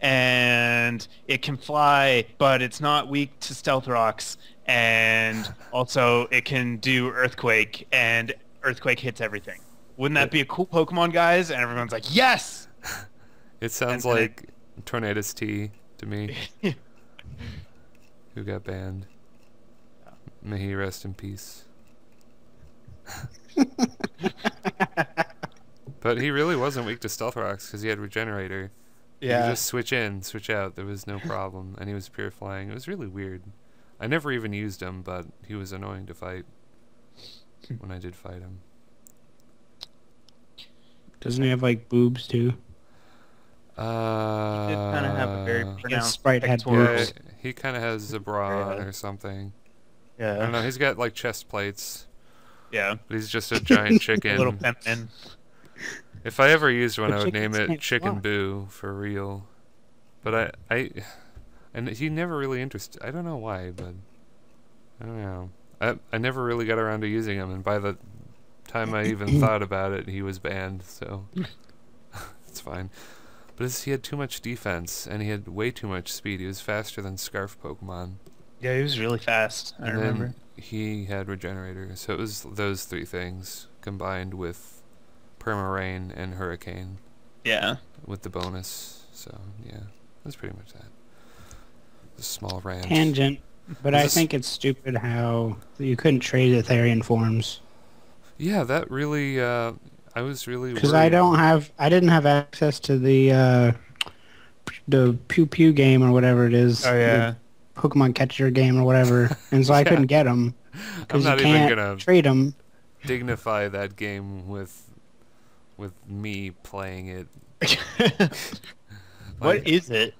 and it can fly, but it's not weak to Stealth Rocks, and also it can do Earthquake, and Earthquake hits everything. Wouldn't that be a cool Pokemon, guys? And everyone's like, yes! It sounds like Tornadus T to me. Who got banned. May he rest in peace. But he really wasn't weak to Stealth Rocks because he had Regenerator. Yeah. You could just switch in, switch out. There was no problem. And he was pure flying. It was really weird. I never even used him, but he was annoying to fight when I did fight him. Doesn't he have like boobs too? He did kind of have a very pronounced Sprite had pectorals. boobs. He kind of has a bra on or something. Yeah. I don't know. He's got like chest plates. Yeah. But he's just a giant chicken. Little feminine. If I ever used one, But I would name chickens it can't Chicken fly. Boo for real. But and he never really interested. I don't know why, but I don't know. I never really got around to using him, and by the time I even thought about it, he was banned. So it's fine. But he had too much defense, and he had way too much speed. He was faster than Scarf Pokemon. Yeah, he was really fast. I remember. Then he had Regenerator, so it was those three things combined with Permarain and Hurricane. Yeah. With the bonus, so yeah, that's pretty much that. A small rant. Tangent, but I think it's stupid how you couldn't trade the Therian forms. Yeah, that really. I was really Because worried. I didn't have access to the Pew Pew game or whatever it is. Oh yeah. The Pokemon Catcher game or whatever, and so I couldn't get them. I'm Because not you even can't gonna trade them. dignify that game with me playing it. What is it?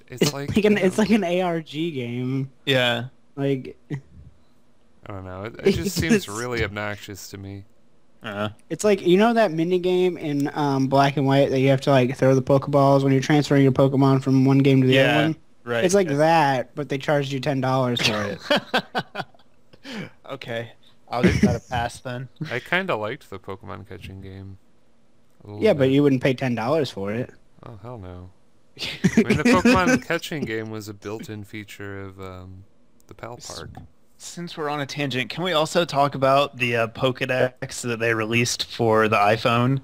It's like It's like an ARG game. Yeah. Like I don't know. It just seems really obnoxious to me. It's like, you know that mini game in Black and White that you have to like throw the Pokeballs when you're transferring your Pokemon from one game to the other one? Right. It's like that, but they charged you $10 for it. Okay. I'll give that a pass then. I kind of liked the Pokemon catching game. Yeah, but you wouldn't pay $10 for it. Oh, hell no. I mean, the Pokemon catching game was a built-in feature of the Pal Park. Since we're on a tangent, can we also talk about the Pokedex that they released for the iPhone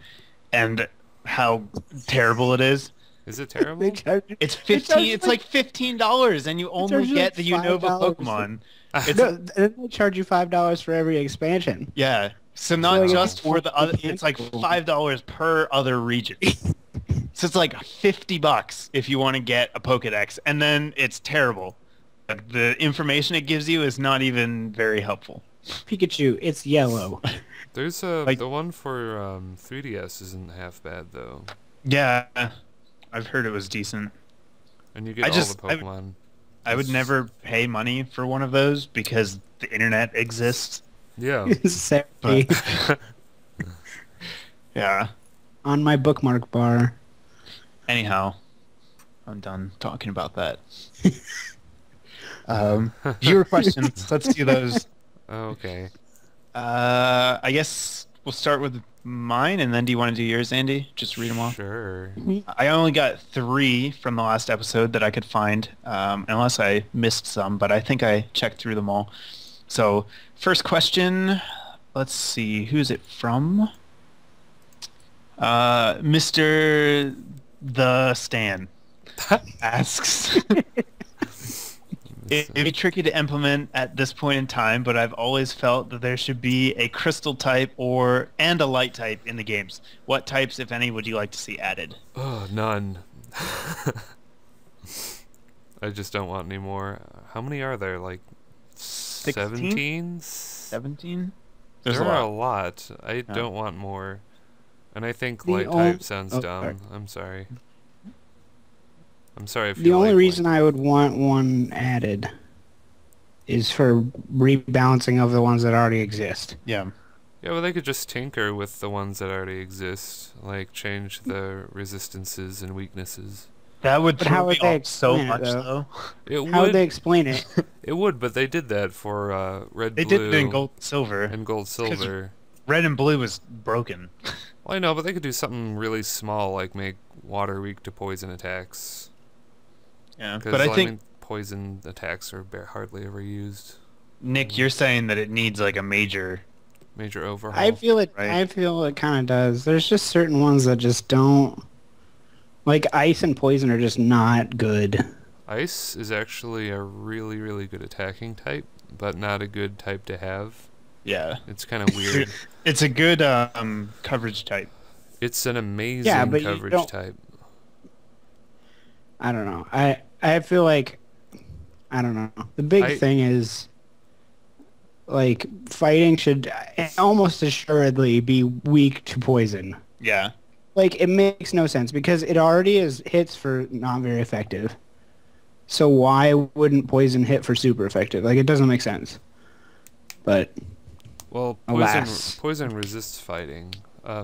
and how terrible it is? Is it terrible? It's like $15, and you only get the Unova Pokemon. They charge you $5 for every expansion. Yeah. So not just for the other, it's like $5 per other region. So it's like $50 if you want to get a Pokedex, and then it's terrible. Like, the information it gives you is not even very helpful. Pikachu, it's yellow. There's the one for 3DS isn't half bad though. Yeah, I've heard it was decent. And you get all the Pokemon. I would never pay money for one of those because the internet exists. Yeah. But, yeah. On my bookmark bar. Anyhow, I'm done talking about that. Viewer questions. Let's do those. Okay. I guess we'll start with mine, and then do you want to do yours, Andy? Just read them all. Sure. I only got 3 from the last episode that I could find, unless I missed some, but I think I checked through them all. So, first question, let's see, who's it from? Mr. The Stan asks, it'd be tricky to implement at this point in time, but I've always felt that there should be a crystal type and a light type in the games. What types, if any, would you like to see added? Oh, none. I just don't want any more. How many are there? Like 17? 17? There are a lot. I don't want more. And I think light type sounds dumb. I'm sorry. I'm sorry if you The only like reason I would want one added is for rebalancing of the ones that already exist. Yeah. Yeah, well, they could just tinker with the ones that already exist, like change the resistances and weaknesses. That would how would they so explain much, it, though. How would they explain it? It would, but they did that for Red, They Blue. did it in Gold, Silver. And Gold, Silver. Red and Blue was broken. Well, I know, but they could do something really small, like make water weak to poison attacks. Yeah, but I think poison attacks are hardly ever used. Nick, you're saying that it needs like a major overhaul. I feel it. Right? I feel it kind of does. There's just certain ones that just don't. Like ice and poison are just not good. Ice is actually a really, really good attacking type, but not a good type to have. Yeah, It's kind of weird. It's a good coverage type. It's an amazing coverage type. I don't know. I feel like I don't know. The big thing is like fighting should almost assuredly be weak to poison. Yeah. Like it makes no sense because it already is hits for not very effective. So why wouldn't poison hit for super effective? Like it doesn't make sense. But well, alas. poison resists fighting.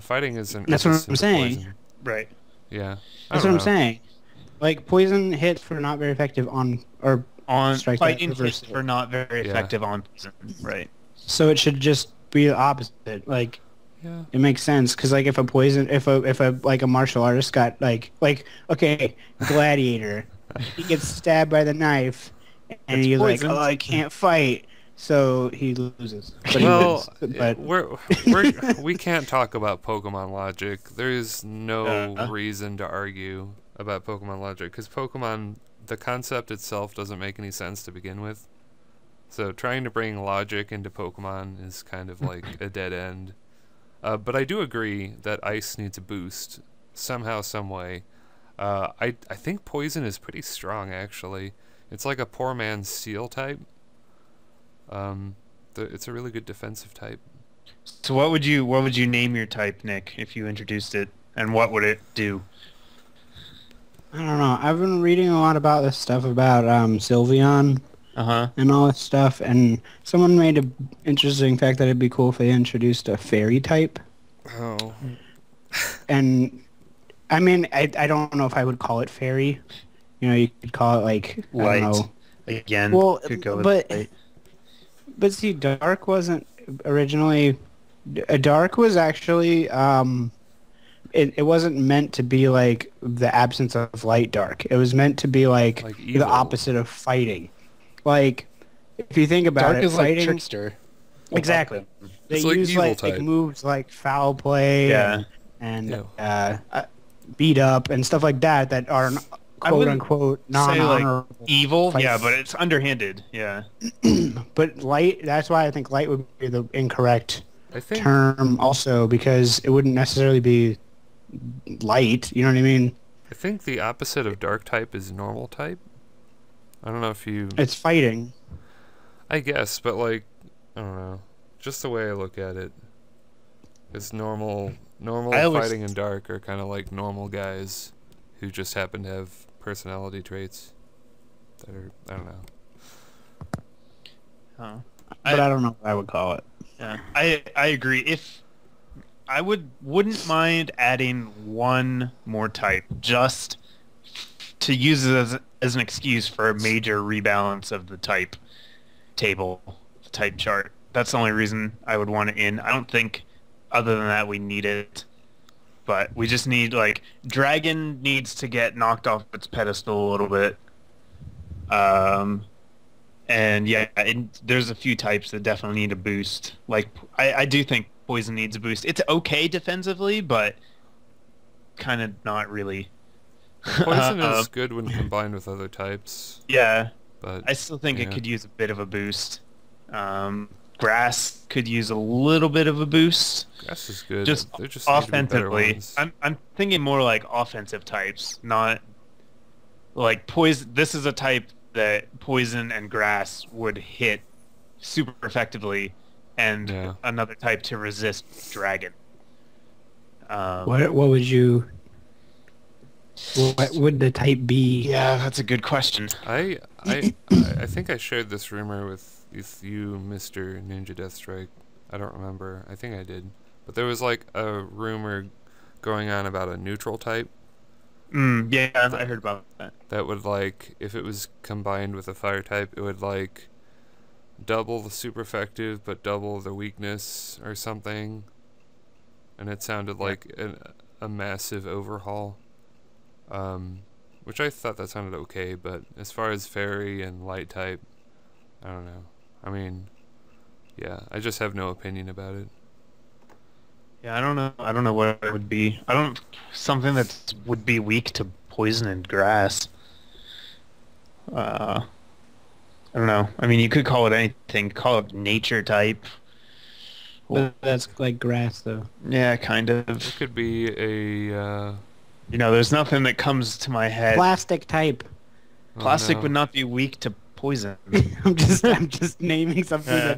Fighting isn't. That's what I'm saying. Poison. Right. Yeah. That's what I'm saying. Like poison hits for not very effective on fighting hits for not very effective on poison. Right. So it should just be the opposite. Like it makes sense because like if a like a martial artist got like okay, Gladiator, he gets stabbed by the knife and he's like, oh, I can't fight. So he loses. But we can't talk about Pokemon logic. There is no reason to argue about Pokemon logic because Pokemon, the concept itself doesn't make any sense to begin with. So trying to bring logic into Pokemon is kind of like a dead end. But I do agree that Ice needs a boost somehow, some way. I think Poison is pretty strong actually. It's like a poor man's Steel type. It's a really good defensive type. So what would you name your type, Nick, if you introduced it, and what would it do? I don't know. I've been reading a lot about this stuff about Sylveon, Uh-huh. and all that stuff. And someone made an interesting fact that it'd be cool if they introduced a fairy type. Oh. And I mean, I don't know if I would call it fairy. You know, you could call it like I don't know. Again, Well, could go with but light. but see, dark wasn't originally. Dark was actually it wasn't meant to be like the absence of light. Dark. It was meant to be like the evil. opposite of fighting. Like if you think about Dark it, is like fighting trickster. exactly. They It's like use evil like type. moves like foul play Yeah. and beat up and stuff like that that are quote wouldn't unquote Say like non-honorable. evil, fight. yeah, but it's underhanded, yeah. But light, that's why I think light would be the incorrect I think term also, because it wouldn't necessarily be light, you know what I mean? I think the opposite of dark type is normal type. I don't know if you It's fighting. I guess, but like I don't know. Just the way I look at it. It's normal I always- fighting and dark are kind of like normal guys who just happen to have personality traits that are I don't know. Oh. But I don't know what I would call it. Yeah, I agree. If I wouldn't mind adding one more type just to use it as an excuse for a major rebalance of the type table, the type chart. That's the only reason I would want it in. I don't think other than that we need it. But we just need like dragon needs to get knocked off its pedestal a little bit. And yeah, there's a few types that definitely need a boost. Like, I do think poison needs a boost. It's okay defensively, but kind of not really. Poison is good when combined with other types, Yeah, but I still think it yeah. could use a bit of a boost. Grass could use a little bit of a boost. grass is good. Just there just need to be better offensively. ones. I'm thinking more like offensive types, not like poison. This is a type that poison and grass would hit super effectively, and Yeah. another type to resist dragon. What would you... What would the type be? Yeah, that's a good question. I think I shared this rumor with you, Mr. Ninja Deathstrike. I don't remember. I think I did. But there was like a rumor going on about a neutral type Yeah, I heard about that. that would like, if it was combined with a fire type, it would like double the super effective but double the weakness or something. And it sounded like a massive overhaul. Which I thought that sounded okay, but as far as fairy and light type, I don't know. I mean, yeah, I just have no opinion about it. Yeah, I don't know. I don't know what it would be. Something that would be weak to poison and grass. I don't know. I mean, you could call it anything. Call it nature type. But that's like grass, though. Yeah, kind of. It could be a, You know, there's nothing that comes to my head. Plastic type. Plastic no. would not be weak to poison. I'm just naming something Yeah.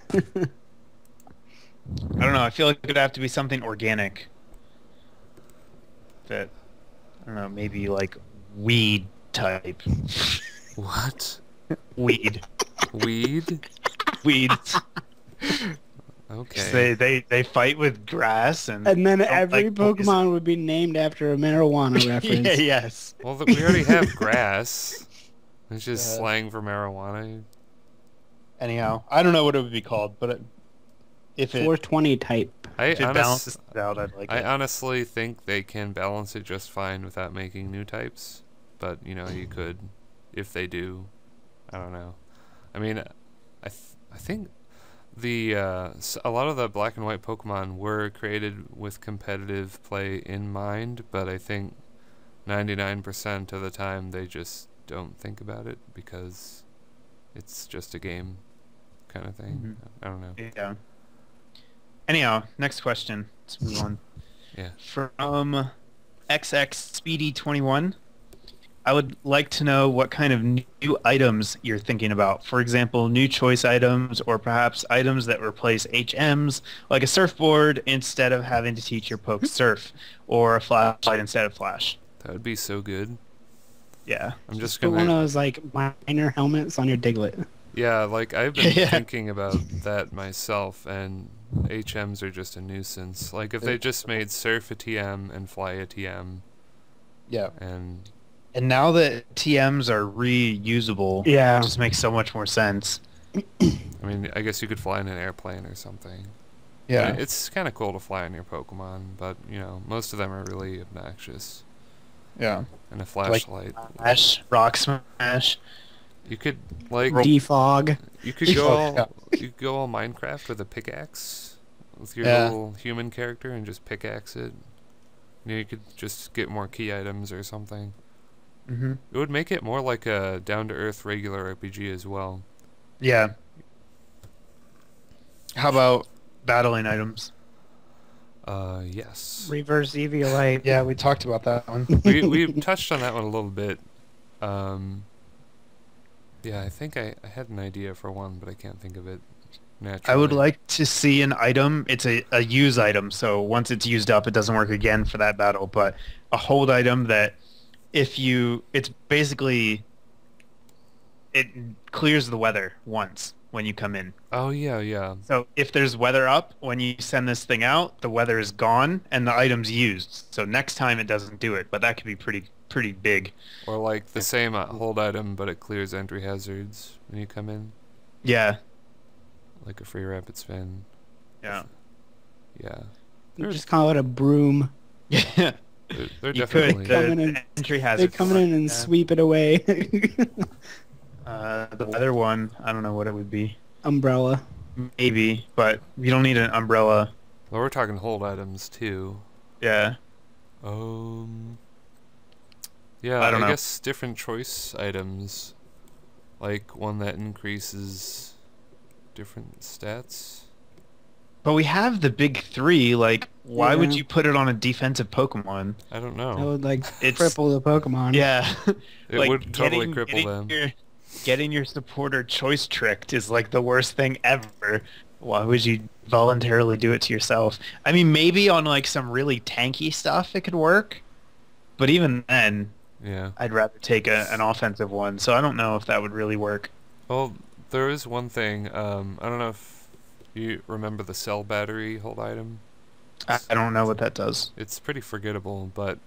that... I don't know. I feel like it would have to be something organic. That, I don't know, maybe like weed type. What? Weed. Weed? Weeds. Okay. They fight with grass and And then don't every like poison. Pokemon would be named after a marijuana reference. Yeah, yes. Well, we already have grass. It's just slang for marijuana. Anyhow, I don't know what it would be called, but if it 420 type. if it balances it out, I'd like I it. honestly think they can balance it just fine without making new types. But, you know, you could, if they do. I don't know. I mean, I think a lot of the black and white Pokemon were created with competitive play in mind, but I think 99% of the time they just don't think about it because it's just a game kind of thing. I don't know. Yeah. Anyhow, next question. Let's move on. Yeah. From XX Speedy 21. I would like to know what kind of new items you're thinking about. For example, new choice items or perhaps items that replace HMs, like a surfboard instead of having to teach your poke surf, or a flashlight instead of flash. That would be so good. Yeah. I'm just Put one of gonna. those like minor helmets on your Diglett. Yeah, like I've been Yeah. thinking about that myself, and HMs are just a nuisance. Like if they just made Surf a TM and Fly a TM, Yeah. and And now that TMs are reusable, Yeah. it just makes so much more sense. I mean, I guess you could fly in an airplane or something. Yeah. And it's kind of cool to fly on your Pokemon, but you know, most of them are really obnoxious. Yeah. And a flashlight. Smash, rock smash. You could like Defog. you could go Yeah. all, you could go all Minecraft with a pickaxe with your Yeah. little human character and just pickaxe it. You know, you could just get more key items or something. Mm-hmm. It would make it more like a down-to-earth regular RPG as well. Yeah. How about battling items? Yes. Reverse Eviolite. Yeah, we talked about that one. we touched on that one a little bit. Yeah, I think I had an idea for one, but I can't think of it naturally. I would like to see an item. It's a use item, so once it's used up, it doesn't work again for that battle. But a hold item that it's basically, it clears the weather once when you come in. Oh yeah, yeah. So if there's weather up, when you send this thing out, the weather is gone and the item's used. So next time it doesn't do it, but that could be pretty big. Or like the same hold item, but it clears entry hazards when you come in, Yeah. like a free rapid spin. Yeah. Yeah, Just call it a broom. Yeah. they're You definitely. could. Come in The and- entry They hazard. come in and sweep it away. The weather one, I don't know what it would be. Umbrella. Maybe, but you don't need an umbrella. Well, we're talking hold items too. Yeah. Yeah, I don't know. guess different choice items, like one that increases different stats. But we have the big three. Like, why would Yeah. you put it on a defensive Pokemon? I don't That know. would like It's- cripple the Pokemon. Yeah. It would totally cripple them. Getting your supporter choice tricked is like the worst thing ever. Why would you voluntarily do it to yourself? I mean, maybe on like some really tanky stuff it could work. But even then, Yeah. I'd rather take an offensive one. So I don't know if that would really work. Well, there is one thing. I don't know if you remember the cell battery hold item. I don't know what that does. It's pretty forgettable, but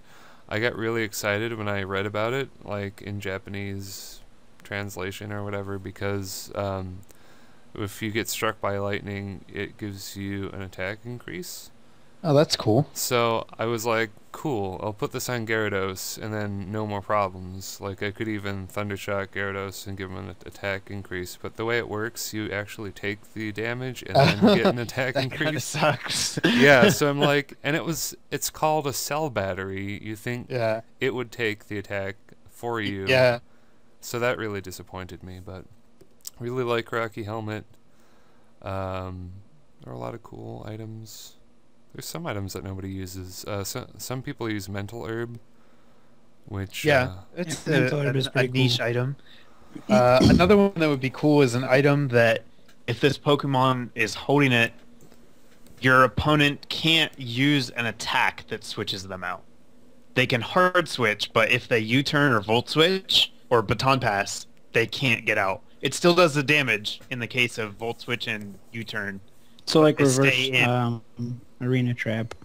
I got really excited when I read about it, like in Japanese translation or whatever, because if you get struck by lightning, it gives you an attack increase. Oh, that's cool. So I was like, cool, I'll put this on Gyarados, and then no more problems. Like, I could even Thundershock Gyarados and give him an attack increase. But the way it works, you actually take the damage and then get an attack That kind of increase. sucks. Yeah, so I'm like, and it's called a cell battery. You think Yeah. it would take the attack for you. Yeah. So that really disappointed me, but really like Rocky Helmet. There are a lot of cool items. There's some items that nobody uses. Some people use Mental Herb, which Yeah, it's Yeah, Mental Herb is a pretty niche cool. item. Another one that would be cool is an item that if this Pokemon is holding it, your opponent can't use an attack that switches them out. They can hard switch, but if they U-turn or Volt Switch or Baton Pass, they can't get out. It still does the damage in the case of Volt Switch and U-turn. So like They reverse stay in. arena trap.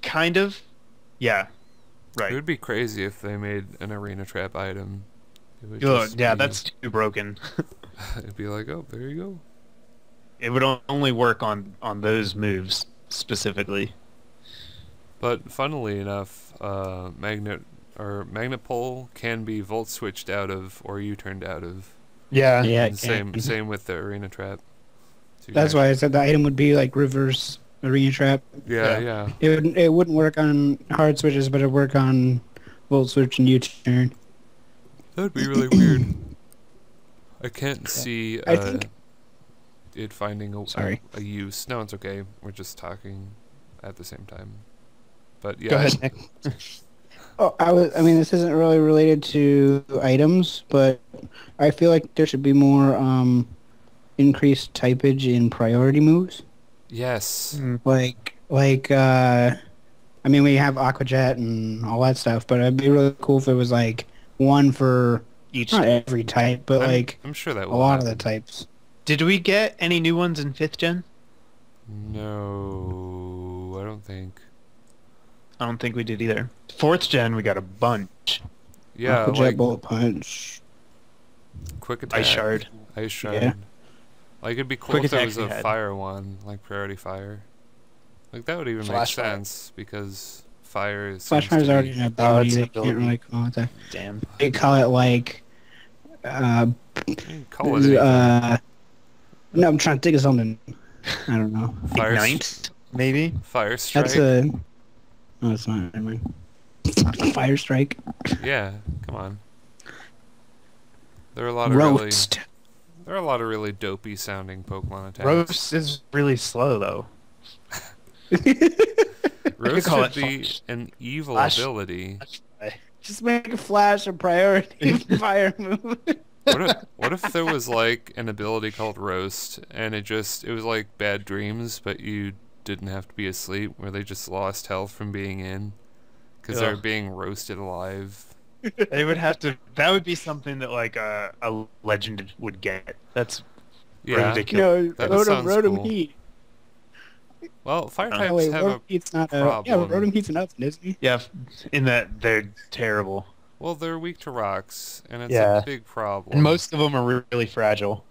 Kind of. Yeah. it Right. would be crazy if they made an arena trap item. It would Ugh, just yeah, be- that's too broken. It'd be like, oh, there you go. It would only work on those moves specifically. But funnily enough, Magnet Pole can be Volt switched out of or U-turned out of. Yeah. Yeah, And it can. same with the arena trap. So you That's can why I said the item would be like reverse arena trap. Yeah, Yeah. yeah. It wouldn't work on hard switches, but it'd work on volt switch and U-turn. That would be really weird. I can't see I think- it finding Sorry. a use. No, it's okay. We're just talking at the same time. But yeah. Go ahead, Nick. Oh, I mean, this isn't really related to items, but I feel like there should be more increased typage in priority moves. Yes. I mean, we have Aqua Jet and all that stuff, but it'd be really cool if it was like one for Each. not every type, but I'm sure that a will lot of happen. the types. Did we get any new ones in 5th gen? No, I don't think. I don't think we did either. 4th gen, we got a bunch. Yeah, Aquajet like Bullet Punch. quick attack, Ice Shard. ice shard. Yeah. Like it'd be cool Quick if there attack was we a had. fire one, like priority fire. Like that would even Flash make fire. sense because fire is. Flashfire's already an ability. it's an They can't ability. really call it that. Damn. They call it like. Call it anything. No, I'm trying to think of something. I don't know. Fire, Ignite? Maybe? fire strike. That's a. No, it's not. Never mind. Fire Strike. Yeah, come on. There are a lot of really. Roast. There are a lot of really dopey sounding Pokemon attacks. Roast is really slow, though. Roast call should it be an evil Flash. ability. Just make Flash a priority fire move. What if there was like an ability called Roast and it was like Bad Dreams, but you didn't have to be asleep, where they just lost health from being in because they're Ugh. being roasted alive. They would have to... That would be something that, like, a legend would get. That's Yeah. ridiculous. No, That Rotom, sounds Rotom cool. Heat. Well, fire Oh, types wait, have Rotom a Heat's not problem. Yeah, Rotom Heat's an elfin, isn't he? Yeah, in that they're terrible. well, they're weak to rocks, and it's Yeah. a big problem. And most of them are really fragile.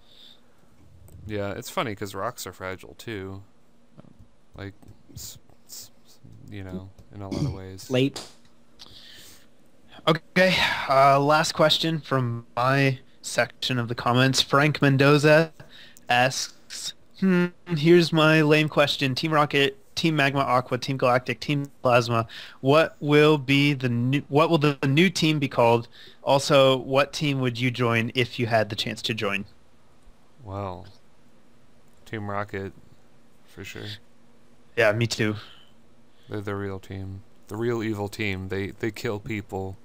Yeah, it's funny because rocks are fragile too. Like, you know, in a lot of ways. Late. Okay, last question from my section of the comments. Frank Mendoza asks, here's my lame question. Team Rocket, Team Magma Aqua, Team Galactic, Team Plasma. What will the new team be called? Also, what team would you join if you had the chance to join? Well, Team Rocket, for sure. Yeah, me too. They're the real team. The real evil team. They kill people.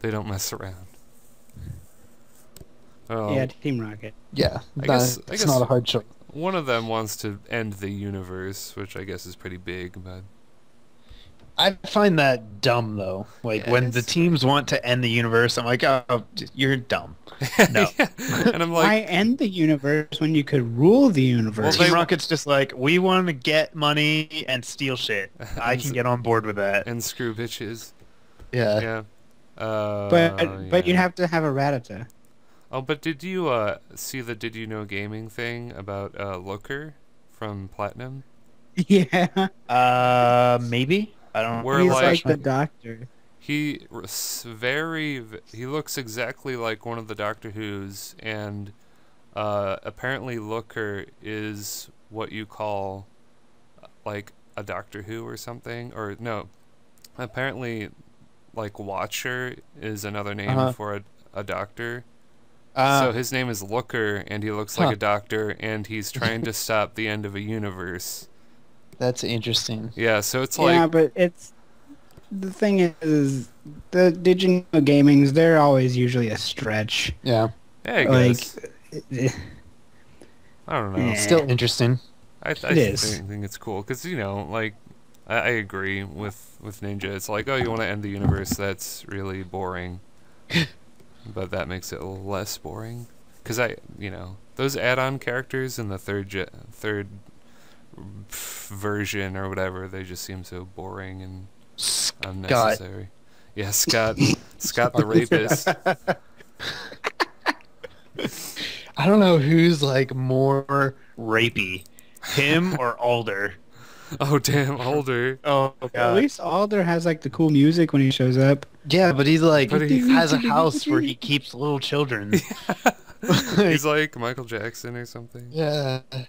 They don't mess around. Oh, Yeah, Team Rocket. Yeah, I guess hard choice. one of them wants to end the universe, which I guess is pretty big, but I find that dumb, though. Like, when the Yes. teams want to end the universe, I'm like, oh, you're dumb. No. Yeah. And I'm Why like, end the universe when you could rule the universe? Team Rocket's just like, we want to get money and steal shit. I can get on board with that. and screw bitches. Yeah. Yeah. But you'd have to have a Rattata. Oh, but did you see the Did You Know Gaming thing about Looker from Platinum? Yeah. Maybe? I don't Where, He's like- like the doctor. He he looks exactly like one of the Doctor Who's, and apparently Looker is what you call like a Doctor Who or something, or no, apparently like Watcher is another name for a doctor. So his name is Looker, and he looks like a doctor, and he's trying to stop the end of a universe. That's interesting. Yeah, so it's Yeah, like, but it's the thing is the Did You Know Gamings, they're always usually a stretch. Yeah. yeah, I Like guess. I don't know. Yeah. Still interesting. I is. think it's cool because, you know, like I agree with Ninja. It's like, oh, you want to end the universe? That's really boring. But that makes it a little less boring because those add-on characters in the third version or whatever, they just seem so boring and unnecessary. Yeah, Scott the rapist. I don't know who's like more rapey, him or Alder. Oh damn, Alder. Oh At god. least Alder has like the cool music when he shows up. Yeah, but he's like But he he- has a house where he keeps little children. He's like Michael Jackson or something. Yeah. I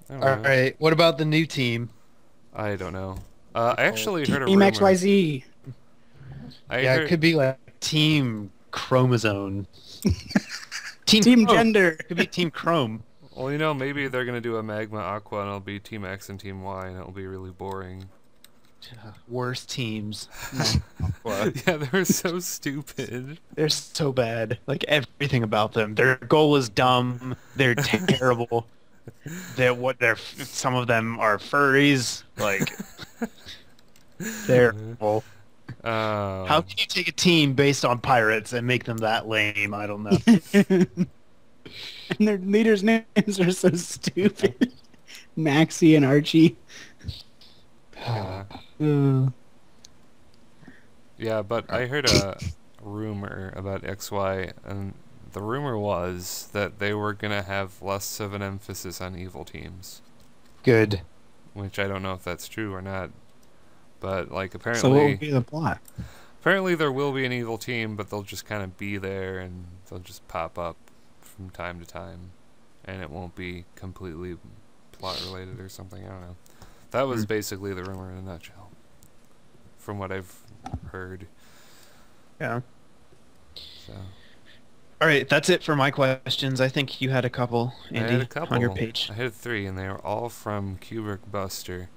don't All know. right. What about the new team? I don't know. I actually heard a Team rumor. XYZ. I Yeah, heard, it could be like Team Chromosome. Team Chrome. Gender. Could be Team Chrome. well, maybe they're gonna do a Magma Aqua and it'll be Team X and Team Y and it'll be really boring. Worst teams. Yeah, they're so stupid. They're so bad. Like everything about them. Their goal is dumb. They're terrible. Some of them are furries. Like they're terrible. How can you take a team based on pirates and make them that lame? I don't know. And their leaders' names are so stupid. Maxie and Archie. Yeah, but I heard a rumor about XY, and the rumor was that they were going to have less of an emphasis on evil teams. Good. Which I don't know if that's true or not. But, like, So what apparently... would be the plot? Apparently there will be an evil team, but they'll just kind of be there, and they'll just pop up from time to time. And it won't be completely plot-related or something, I don't know. That was basically the rumor in a nutshell. From what I've heard. Yeah. So... All right, that's it for my questions. I think you had a couple, Andy, I had a couple. on your page. I had 3, and they were all from Kubrick Buster.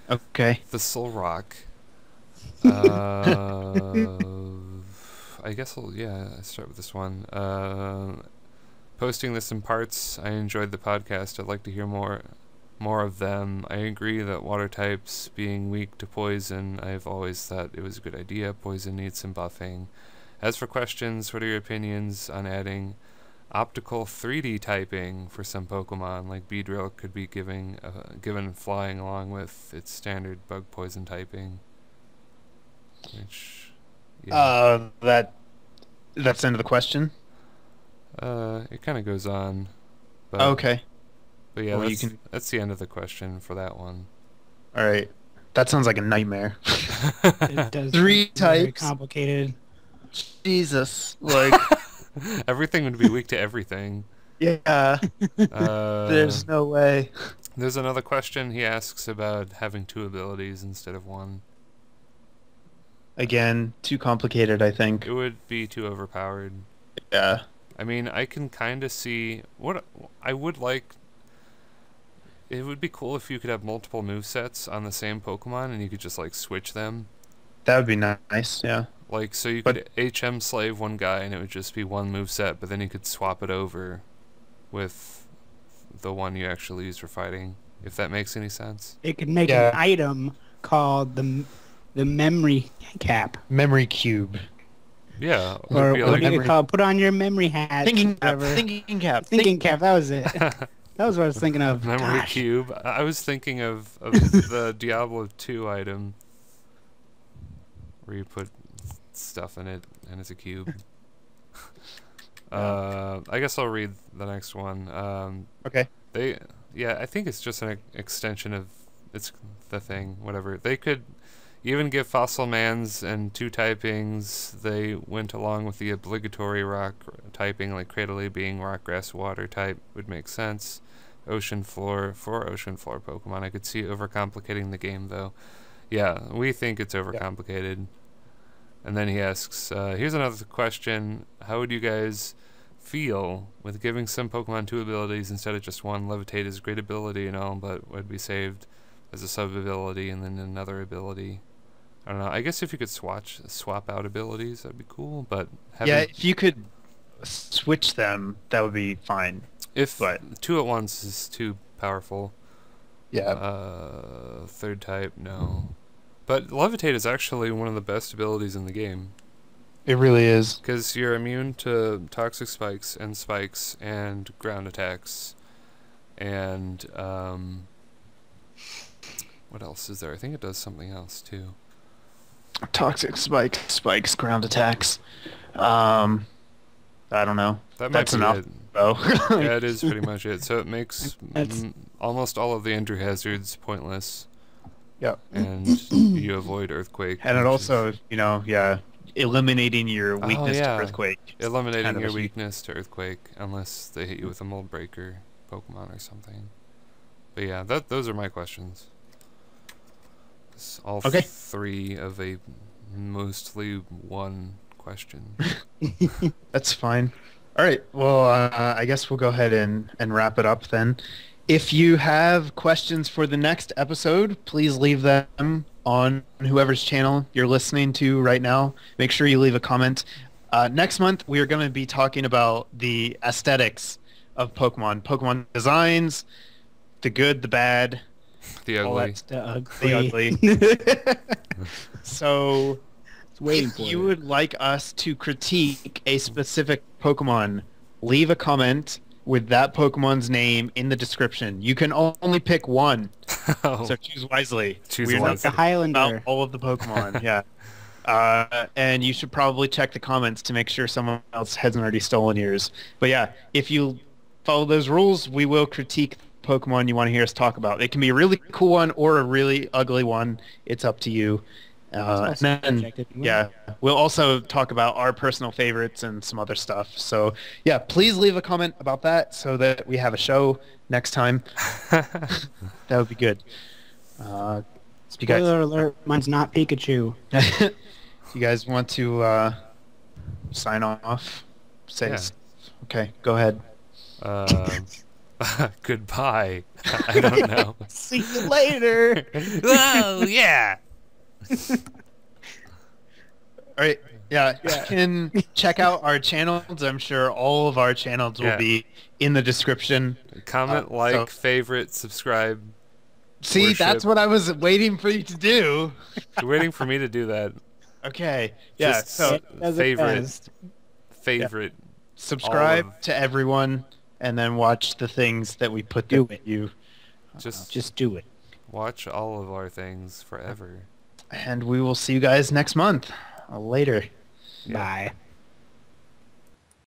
Okay. The Soul Rock. I guess I'll start with this one. Posting this in parts. I enjoyed the podcast. I'd like to hear more of them. I agree that water types being weak to poison, I've always thought it was a good idea. Poison needs some buffing. As for questions, what are your opinions on adding optical 3D typing for some Pokemon, like Beedrill could be given flying along with its standard bug poison typing? Which, that's the end of the question. It kind of goes on. But, Okay. But yeah, Well, that's the end of the question for that one. All right. That sounds like a nightmare. It does 3 sound very types. complicated. Jesus. Like, Everything would be weak to everything. yeah. There's no way. There's another question he asks about having 2 abilities instead of 1. Again, too complicated, I think. It would be too overpowered. Yeah. I mean, I can kind of see what I would like. It would be cool if you could have multiple movesets on the same Pokemon and you could just like switch them. That would be nice, yeah. Like, so you could HM slave one guy and it would just be one moveset, but then you could swap it over with the one you actually use for fighting, if that makes any sense. It could make an item called the memory cap. Memory cube. Yeah. Or be what like, do you call it? Put on your memory hat. Thinking cap. whatever. Thinking cap. Thinking cap, that was it. That was what I was thinking of. memory Gosh. cube. I was thinking of the Diablo 2 item where you put stuff in it and it's a cube. I guess I'll read the next one. Okay. I think it's just an extension of it's the thing, whatever. They could even give Fossil Mans and 2 typings. They went along with the obligatory rock typing, like Cradily being rock, grass, water type would make sense. Ocean floor for ocean floor Pokemon. I could see overcomplicating the game though. Yeah, we think it's overcomplicated. And then he asks, here's another question. How would you guys feel with giving some Pokemon 2 abilities instead of just 1? Levitate is a great ability and all, but would be saved as a sub-ability and then another ability. I don't know. I guess if you could swap out abilities, that'd be cool, but if you could switch them, that would be fine. But 2 at once is too powerful. Yeah. 3rd type, no. But Levitate is actually one of the best abilities in the game. It really is. Because you're immune to toxic spikes and ground attacks. And, what else is there? I think it does something else, too. Toxic spikes, ground attacks. I don't know. That's enough. It. Oh. Yeah, it is pretty much it. So it makes almost all of the Ender hazards pointless. Yep. And you avoid Earthquake. And it also, eliminating your weakness to Earthquake. Eliminating your weakness to Earthquake, unless they hit you with a Mold Breaker Pokemon or something. But yeah, those are my questions. It's all 3 of a mostly 1 question. That's fine. All right. Well, I guess we'll go ahead and wrap it up then. If you have questions for the next episode, please leave them on whoever's channel you're listening to right now. Make sure you leave a comment. Next month, we are going to be talking about the aesthetics of Pokemon designs, the good, the bad, the ugly. The ugly. So waiting If for you would like us to critique a specific Pokemon, leave a comment with that Pokemon's name in the description. You can only pick one, Oh, so choose wisely. Choose We're wisely. The not Highlander. about all of the Pokemon, yeah. And you should probably check the comments to make sure someone else hasn't already stolen yours. But yeah, if you follow those rules, we will critique the Pokemon you want to hear us talk about. It can be a really cool one or a really ugly one. It's up to you. And then, yeah, we'll also talk about our personal favorites and some other stuff. So yeah, please leave a comment about that so that we have a show next time. That would be good. You guys, Spoiler alert, mine's not Pikachu. you guys want to sign off? Say Yeah. Okay, go ahead. Goodbye. I don't know. See you later. Oh, yeah. All right. Yeah, you can check out our channels. I'm sure all of our channels will Yeah. be in the description. Comment, so- favorite, subscribe. See, Worship. that's what I was waiting for you to do. You're waiting for me to do that. Okay. Yeah, Just so Does it favorite, best. favorite. subscribe all of- to everyone and then watch the things that we put Do to it. you. Just do it. Watch all of our things forever. And we will see you guys next month. Later. Yeah. Bye.